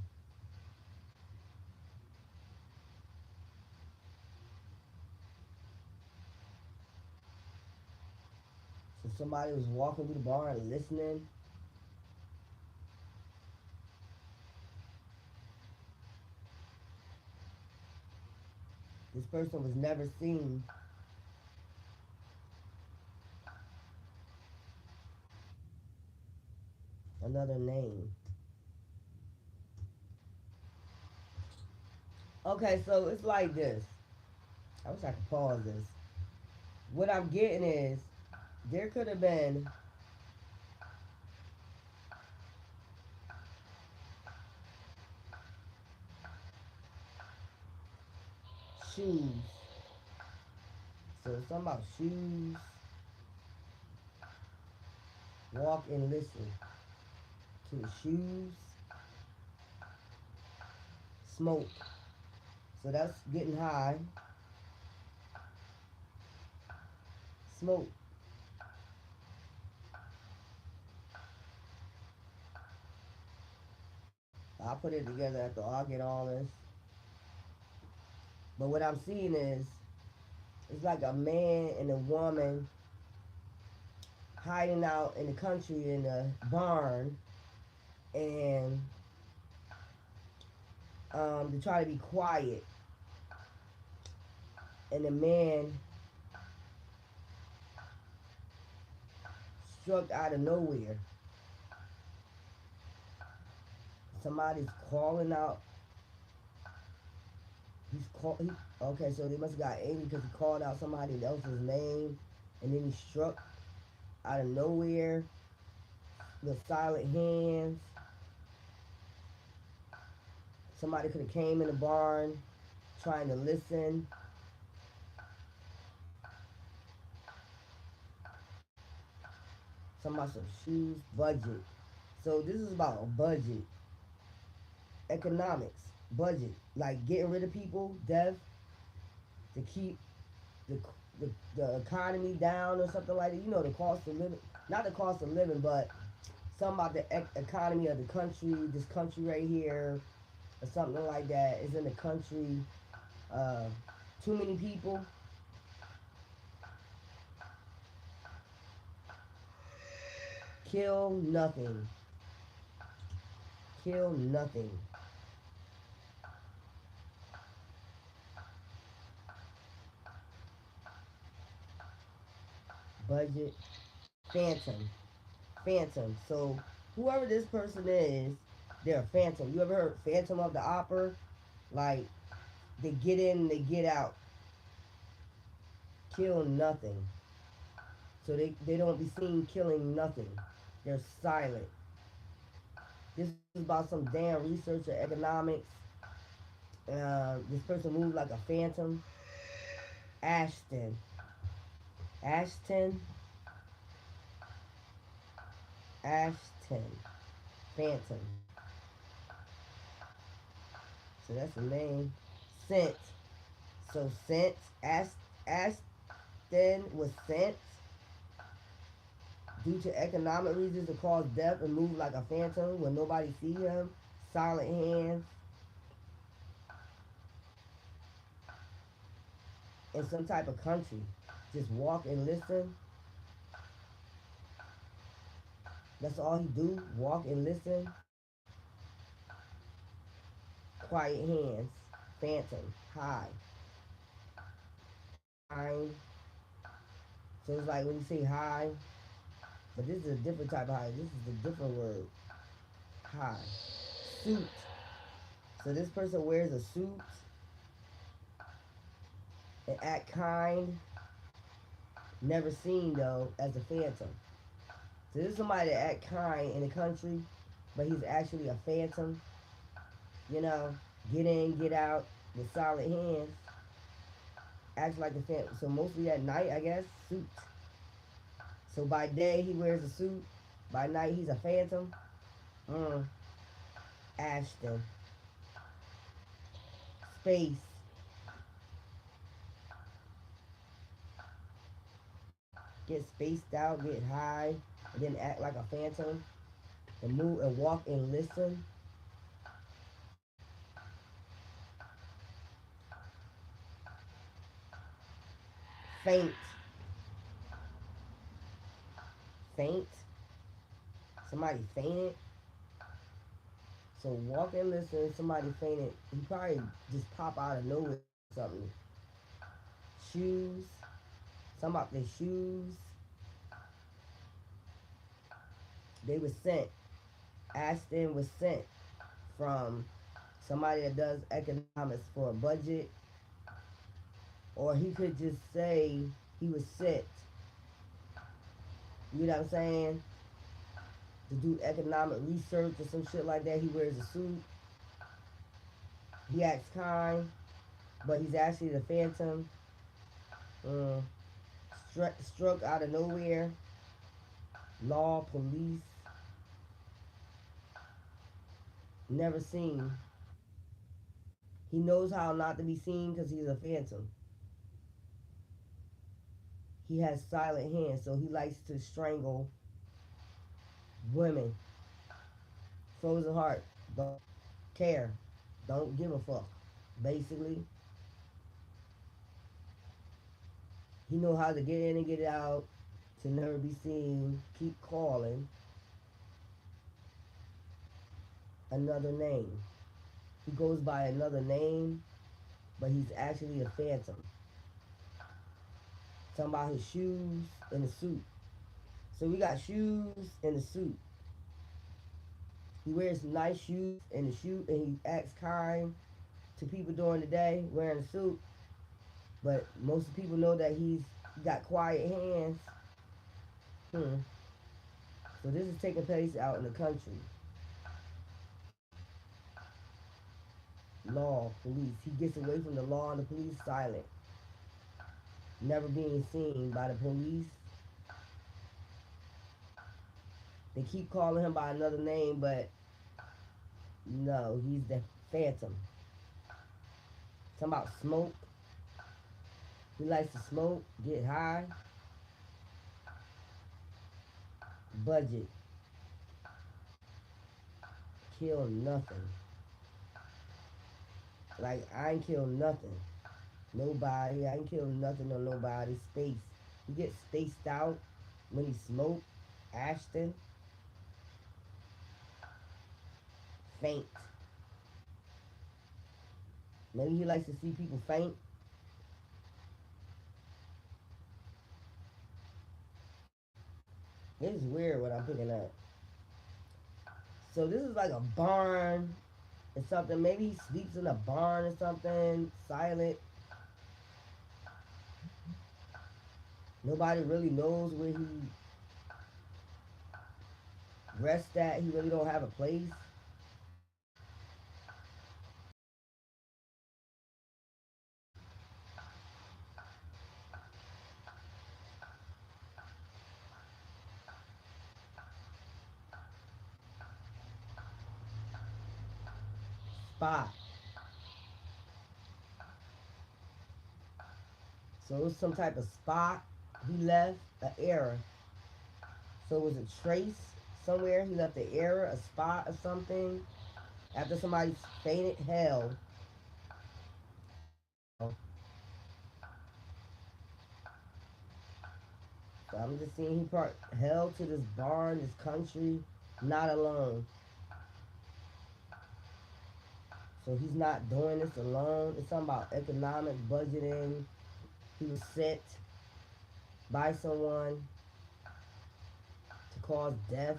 So somebody was walking through the barn listening. This person was never seen. Another name. Okay, so it's like this. I wish I could pause this. What I'm getting is there could have been shoes. So something about shoes, walk and listen to the shoes, smoke. So that's getting high, smoke. I'll put it together after I get all this. But what I'm seeing is it's like a man and a woman hiding out in the country in a barn, and they try to be quiet, and the man struck out of nowhere. Somebody's calling out. He's call. Okay, so they must have got angry because he called out somebody else's name, and then he struck out of nowhere with silent hands. Somebody could have came in the barn trying to listen. Somebody some shoes, budget. So this is about a budget, economics, budget, like getting rid of people, death, to keep the, the, the economy down or something like that. You know, the cost of living, not the cost of living, but something about the economy of the country, this country right here, or something like that is in the country. Uh, Too many people kill nothing, kill nothing. Budget, phantom, phantom. So whoever this person is, they're a phantom. You ever heard Phantom of the Opera? Like they get in, they get out, kill nothing. So they don't be seen killing nothing. They're silent. This is about some damn research or economics. This person moved like a phantom. Ashton. Ashton. Ashton. Phantom. So that's the name. Scent. So scent. Ashton was sent due to economic reasons to cause death and move like a phantom when nobody see him. Silent hands. In some type of country. Just walk and listen. That's all he do. Walk and listen. Quiet hands. Phantom. High. High. So it's like when you say high, but this is a different type of high. This is a different word. High. Suit. So this person wears a suit. and act kind, never seen though as a phantom. So this is somebody that act kind in the country, but he's actually a phantom. You know, get in, get out with solid hands, acts like a phantom. So mostly at night, I guess, suits. So by day he wears a suit, by night he's a phantom. Mm, Ashton, space, get spaced out, get high, and then act like a phantom, and move and walk and listen. Faint, faint. Somebody fainted. So walk and listen. Somebody fainted. He probably just pop out of nowhere or something. Shoes. Some about their shoes. They were sent. Ashton was sent from somebody that does economics for a budget, or he could just say he was sent. You know what I'm saying? To do economic research or some shit like that. He wears a suit. He acts kind, but he's actually the phantom. Mm, struck out of nowhere. Law, police, never seen. He knows how not to be seen because he's a phantom. He has silent hands, so he likes to strangle women. Frozen heart. Don't care. Don't give a fuck. Basically, he know how to get in and get out, to never be seen. Keep calling another name. He goes by another name, but he's actually a phantom. Talking about his shoes and the suit. So we got shoes and a suit. He wears nice shoes and a suit, and he acts kind to people during the day wearing a suit. But most people know that he's got quiet hands. Hmm. So this is taking place out in the country. Law, police. He gets away from the law and the police silent. Never being seen by the police. They keep calling him by another name, but no, he's the phantom. Talking about smoke. He likes to smoke, get high, budget, kill nothing. Like, I ain't kill nothing. Nobody. I ain't kill nothing on nobody. Space. He gets spaced out when he smoke. Ashton, faint. Maybe he likes to see people faint. This is weird what I'm picking up. So this is like a barn or something. Maybe he sleeps in a barn or something. Silent. Nobody really knows where he rests at. He really don't have a place. Spot. So it was some type of spot. He left an error. So it was a trace somewhere. He left an error, a spot or something. After somebody fainted, hell. So I'm just seeing he brought hell to this barn, this country, not alone. So he's not doing this alone. It's something about economic budgeting. He was sent by someone to cause death.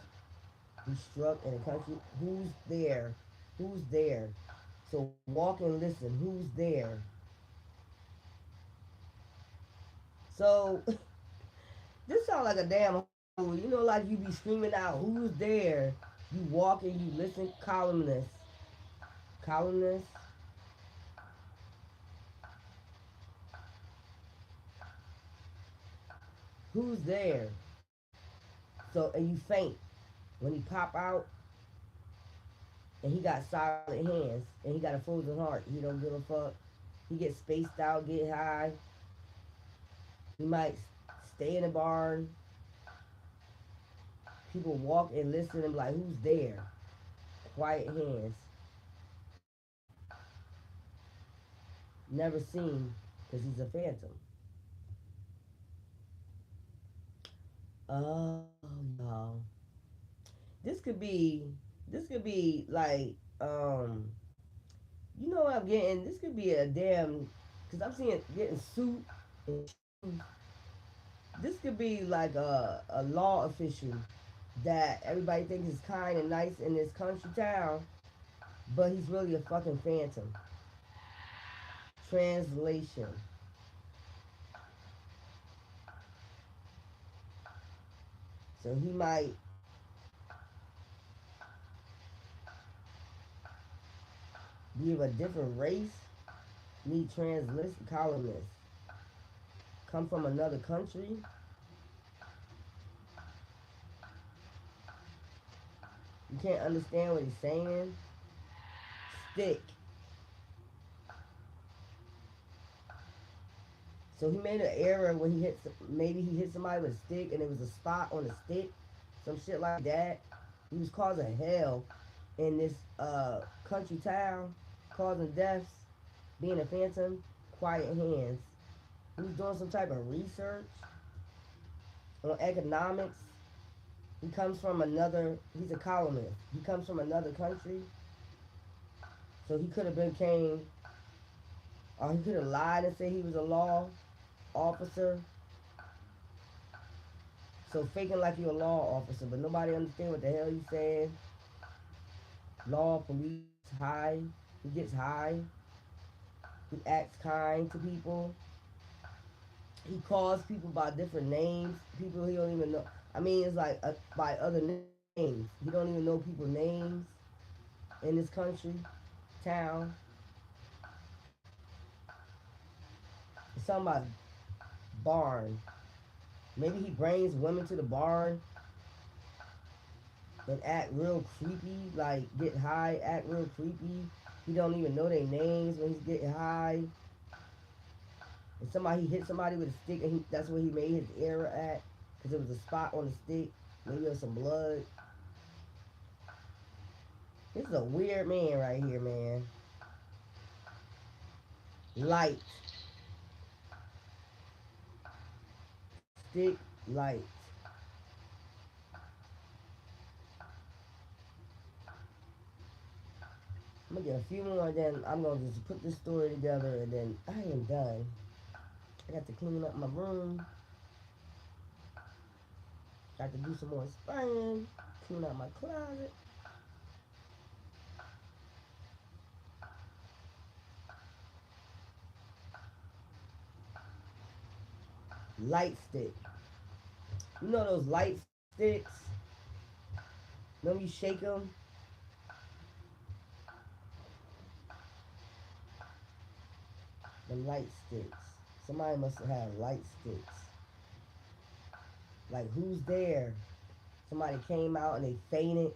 He struck in a country. Who's there? Who's there? So walk and listen. Who's there? So this sound like a damn hole. You know, like you be screaming out, "Who's there?" You walk and you listen. Columnist, columnist. Who's there? So and you faint when he pop out, and he got silent hands, and he got a frozen heart. He don't give a fuck. He gets spaced out, get high. He might stay in a barn. People walk and listen and be like, "Who's there?" Quiet hands. Never seen because he's a phantom. Oh, y'all. This could be. This could be like. You know what I'm getting? This could be a damn. Because I'm seeing getting suit and shoes. This could be like a law official that everybody thinks is kind and nice in this country town, but he's really a fucking phantom. Translation. So he might be of a different race, need translist columnist, come from another country. You can't understand what he's saying. Stick. So he made an error when he hit. Maybe he hit somebody with a stick, and there was a spot on the stick, some shit like that. He was causing hell in this country town, causing deaths, being a phantom, quiet hands. He was doing some type of research on economics. He comes from another. He's a colonist. He comes from another country, so he could have been came, or he could have lied and said he was a law officer. So faking like you're a law officer, but nobody understand what the hell you saying. Law, police, high. He gets high. He acts kind to people. He calls people by different names. People he don't even know. I mean, it's like by other names. He don't even know people's names in this country, town. It's something about barn. Maybe he brings women to the barn and act real creepy, like get high, act real creepy. He don't even know their names when he's getting high. And somebody he hit somebody with a stick, and that's where he made his error at, because there was a spot on the stick. Maybe there was some blood. This is a weird man right here, man. Light, stick, light. I'm gonna get a few more, and then I'm gonna just put this story together, and then I am done. I got to clean up my room. Got to do some more spraying. Clean out my closet. Light stick. You know those light sticks? When you shake them, the light sticks. Somebody must have had light sticks. Like, who's there? Somebody came out and they fainted.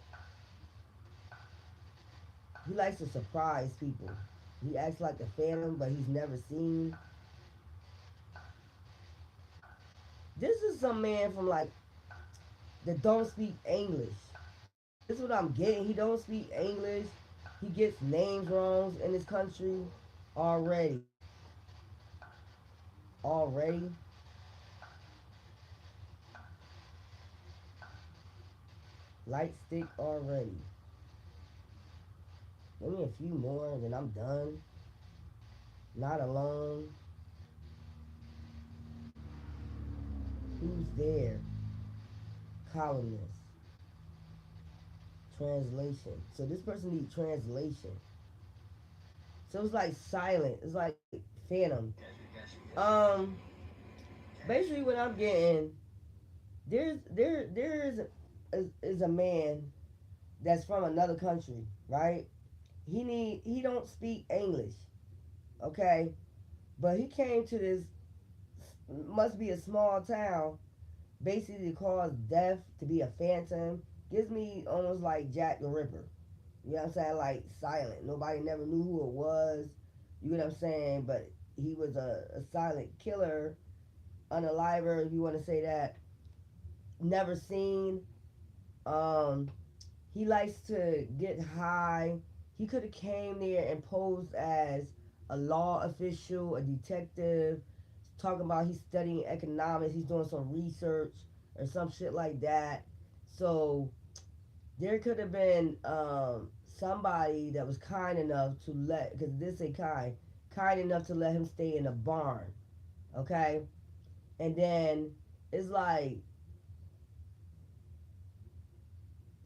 He likes to surprise people. He acts like a phantom, but he's never seen. This is some man from like that don't speak English. This is what I'm getting. He don't speak English. He gets names wrong in this country already. Already. Light stick already. Give me a few more and then I'm done. Not alone. Who's there? Columnist. Translation. So this person needs translation. So it's like silent. It's like phantom. Um, Basically, what I'm getting, there is a man that's from another country, right? He don't speak English, okay? But he came to this, must be a small town, basically to cause death, to be a phantom. Gives me almost like Jack the Ripper. You know what I'm saying? Like silent. Nobody never knew who it was. You know what I'm saying? But he was a silent killer, unaliver, if you want to say that. Never seen. Um, he likes to get high. He could have came there and posed as a law official, a detective, talking about he's studying economics, he's doing some research or some shit like that. So there could have been somebody that was kind enough to let, because this ain't kind enough to let him stay in a barn, okay? And then it's like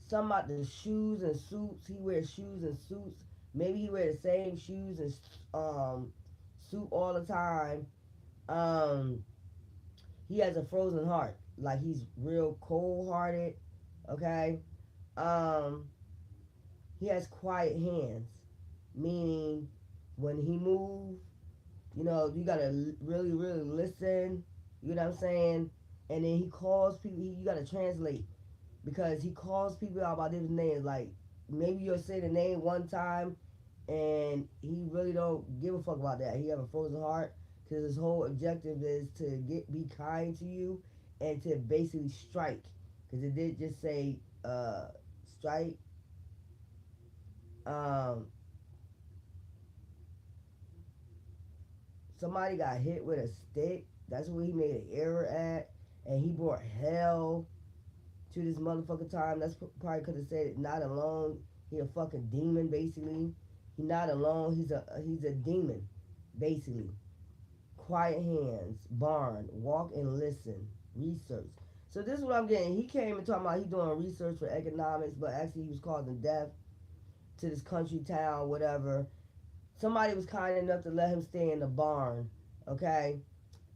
some about the shoes and suits. He wears shoes and suits. Maybe he wears the same shoes and suit all the time. Um, he has a frozen heart. Like he's real cold hearted. Okay. Um, he has quiet hands, meaning when he moves, you gotta really, really listen. You know what I'm saying? And then he calls people. You gotta translate because he calls people out by different names. Like maybe you'll say the name one time, and he really don't give a fuck about that. He have a frozen heart because his whole objective is to be kind to you and to basically strike. Because it did just say strike. Um, Somebody got hit with a stick. That's where he made an error at, and he brought hell to this motherfucking time. That's probably could have said it, not alone. He a fucking demon, basically. He not alone. He's a demon, basically. Quiet hands, barn, walk and listen, research. So this is what I'm getting. He came and talking about he doing research for economics, but actually he was causing death to this country town, whatever. Somebody was kind enough to let him stay in the barn, okay?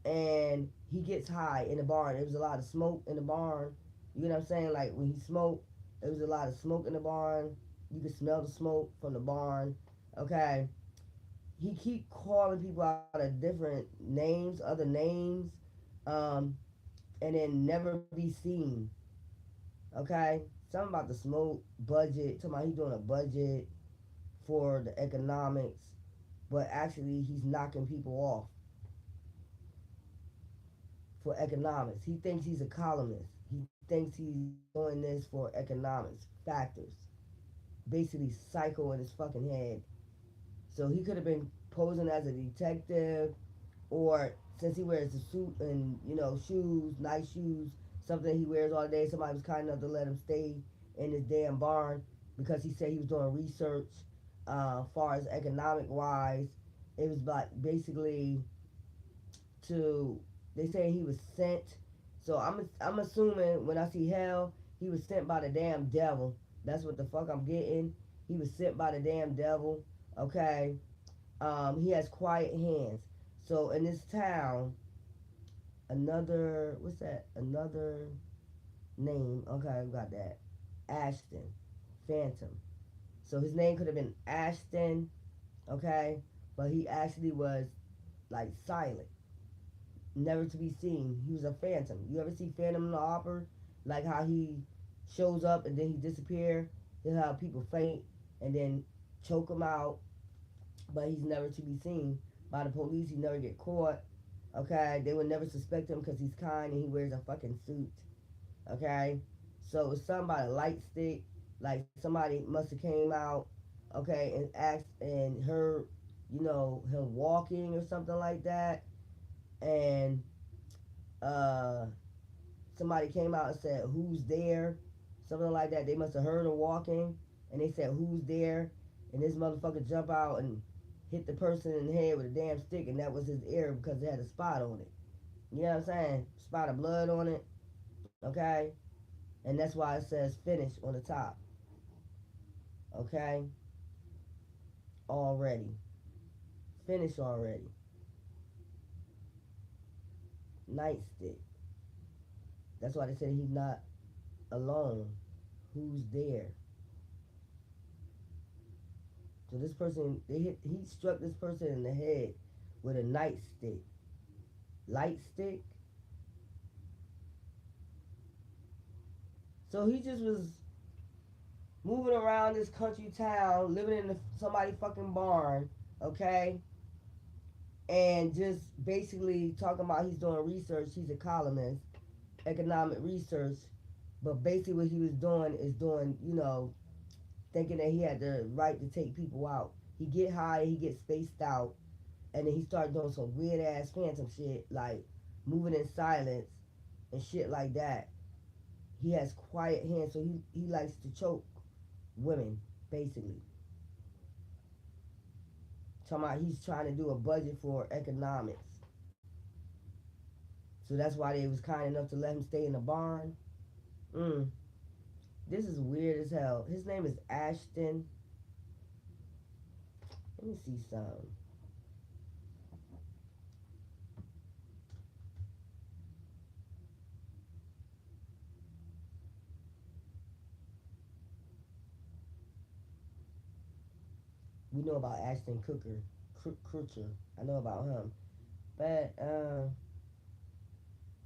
And he gets high in the barn. There was a lot of smoke in the barn. You know what I'm saying? Like when he smoked, there was a lot of smoke in the barn. You could smell the smoke from the barn. Okay. He keep calling people out of different names, other names, um, and then never be seen. Okay. Something about the smoke budget. Talking about he doing a budget for the economics, but actually he's knocking people off for economics. He thinks he's a columnist. He thinks he's doing this for economics factors. Basically, psycho in his fucking head. So he could have been posing as a detective, or since he wears a suit and shoes, nice shoes, something he wears all day. Somebody was kind enough to let him stay in his damn barn because he said he was doing research, far as economic wise. It was like basically to they say he was sent. So I'm assuming when I see hell, he was sent by the damn devil. That's what the fuck I'm getting. He was sent by the damn devil. Okay. He has quiet hands. So in this town, another what's that? Another name. Okay, we got that. Ashton. Phantom. So his name could have been Ashton, okay? But he actually was like silent, never to be seen. He was a phantom. You ever see Phantom in the Opera? Like how he shows up and then he disappear. He'll have people faint and then choke him out, but he's never to be seen by the police. He never get caught. Okay, they would never suspect him because he's kind and he wears a fucking suit. Okay, so it's something about a light stick. Like somebody must have came out, okay, and asked and heard, him walking or something like that, and uh somebody came out and said, "Who's there?" Something like that. They must have heard her walking, and they said, "Who's there?" And this motherfucker jump out and hit the person in the head with a damn stick, and that was his ear because it had a spot on it. You know what I'm saying? Spot of blood on it. Okay, and that's why it says "finish" on the top. Okay, already finish already. nightstick. That's why they said he's not alone. Who's there? So this person, he struck this person in the head with a nightstick. Light stick. So he just was moving around this country town, living in somebody fucking barn, okay? And just basically talking about he's doing research. He's a columnist, economic research. But basically what he was doing is doing, thinking that he had the right to take people out. He get high, he get spaced out, and then he started doing some weird ass phantom shit, like moving in silence and shit like that. He has quiet hands, so he likes to choke women, basically. Talking about he's trying to do a budget for economics. So that's why they was kind enough to let him stay in the barn. Mm. This is weird as hell. His name is Ashton. Let me see some. We know about Ashton Kutcher. I know about him. But,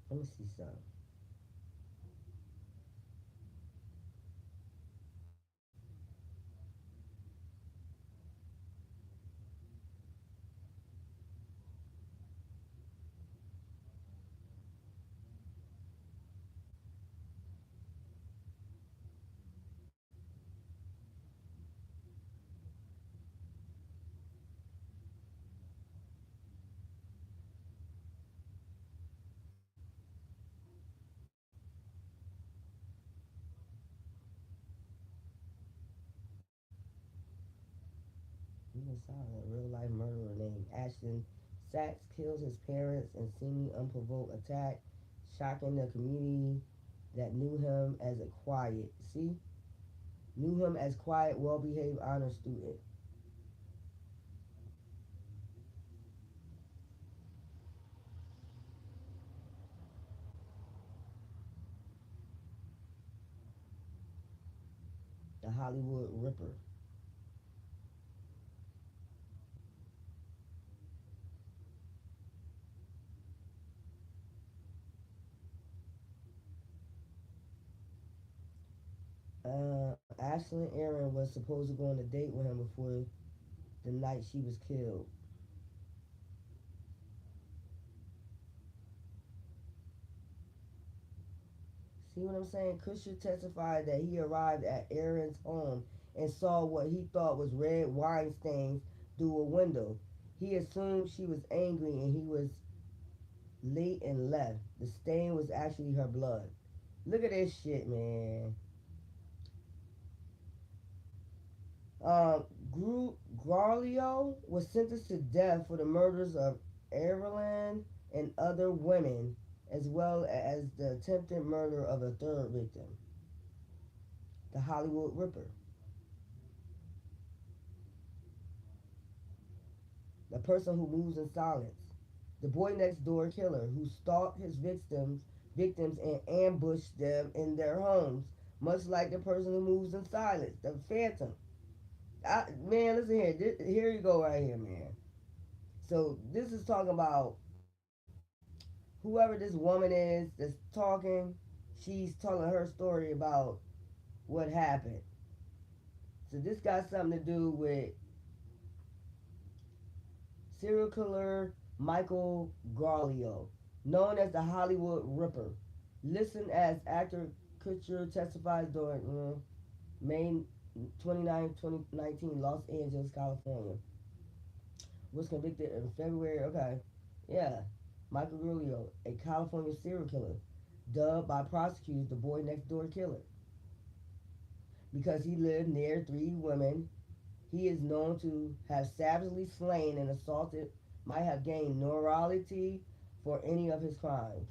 let me see some. We saw a real life murderer named Ashton Sachs kills his parents in seeming unprovoked attack, shocking the community that knew him as a quiet, knew him as quiet, well-behaved honor student. The Hollywood Ripper. Ashlyn Aaron was supposed to go on a date with him before the night she was killed. See what I'm saying? Kusher testified that he arrived at Aaron's home and saw what he thought was red wine stains through a window. He assumed she was angry and he was late and left. The stain was actually her blood. Look at this shit, man. Garlio was sentenced to death for the murders of Evelyn and other women, as well as the attempted murder of a third victim, the Hollywood Ripper. The person who moves in silence. The boy next door killer who stalked his victims and ambushed them in their homes, much like the person who moves in silence, the phantom. Man, listen here. Here you go right here, man. So this is talking about whoever this woman is that's talking. She's telling her story about what happened. So this got something to do with serial killer Michael Garlio, known as the Hollywood Ripper. Listen as actor Kutcher testifies during May 29, 2019, Los Angeles, California. Was convicted in February. Okay, yeah. Michael Garlio, a California serial killer, dubbed by prosecutors the boy next door killer. Because he lived near three women he is known to have savagely slain and assaulted, might have gained notoriety for any of his crimes.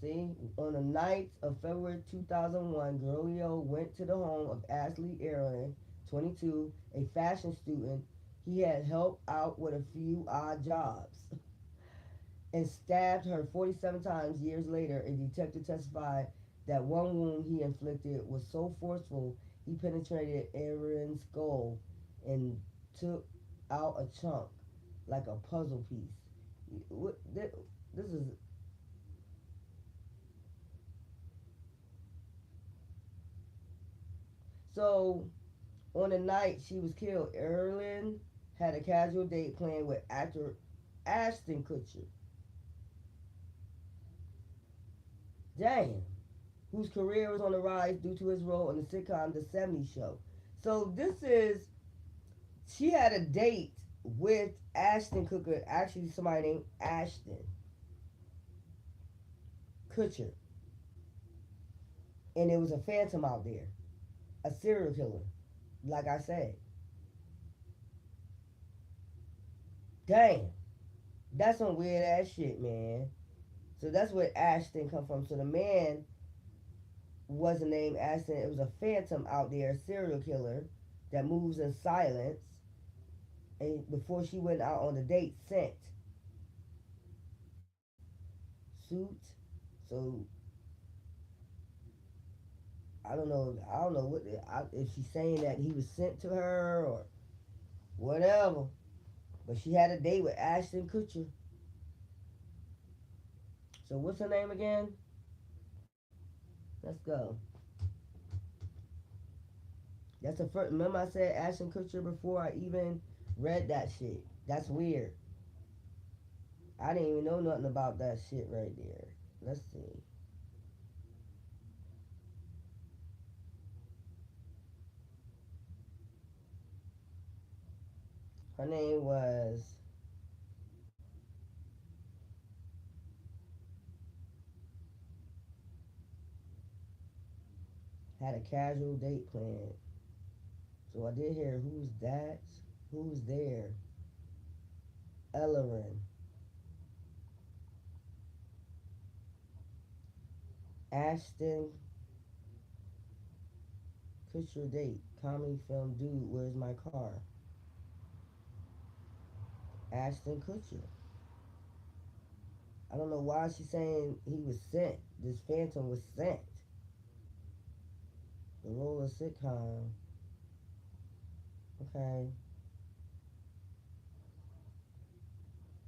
See, on the night of February 2001, Giorgio went to the home of Ashley Aaron, 22, a fashion student he had helped out with a few odd jobs, and stabbed her 47 times. Years later, a detective testified that one wound he inflicted was so forceful he penetrated Aaron's skull and took out a chunk like a puzzle piece. This is so. On the night she was killed, Erin had a casual date planned with actor Ashton Kutcher. Damn. Whose career was on the rise due to his role in the sitcom The 70s Show. So this is, she had a date with Ashton Kutcher, actually somebody named Ashton Kutcher. And it was a phantom out there, a serial killer, like I said. Damn. That's some weird ass shit, man. So that's where Ashton come from. So the man wasn't named Ashton. It was a phantom out there, a serial killer that moves in silence. And before she went out on the date, sent suit. So I don't know. I don't know what if she's saying that he was sent to her or whatever. But she had a date with Ashton Kutcher. So what's her name again? Let's go. That's the first. Remember I said Ashton Kutcher before I even read that shit. That's weird. I didn't even know nothing about that shit right there. Let's see. Her name was had a casual date planned. So I did hear who's that? Who's there? Ellerin. Ashton Kutcher date. Comedy film Dude, Where's My Car? Ashton Kutcher. I don't know why she's saying he was sent. This phantom was sent. The role of sitcom. Okay.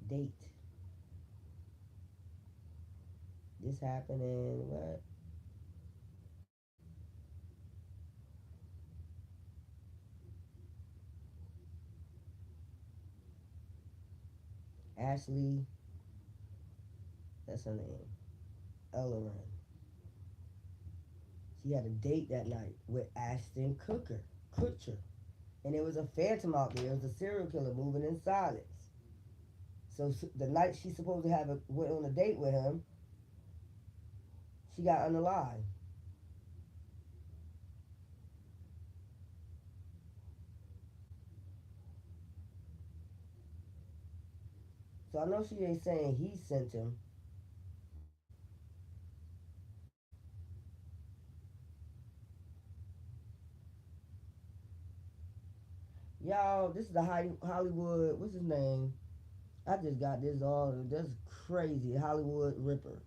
Date. This happened in what? Ashley, that's her name. Ellerin. She had a date that night with Ashton Kutcher. And it was a phantom out there. It was a serial killer moving in silence. So the night she's supposed to went on a date with him, she got unalive. So I know she ain't saying he sent him. Y'all, this is the Hollywood, what's his name? I just got this crazy Hollywood Ripper.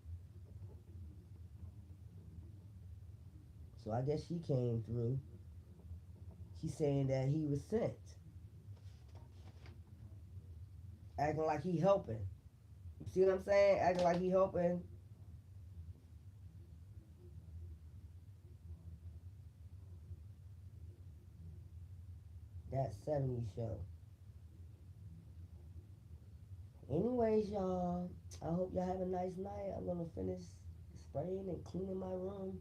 So I guess she came through. She's saying that he was sent. Acting like he helping. You see what I'm saying? Acting like he helping. That 70s show. Anyways, y'all, I hope y'all have a nice night. I'm gonna finish spraying and cleaning my room.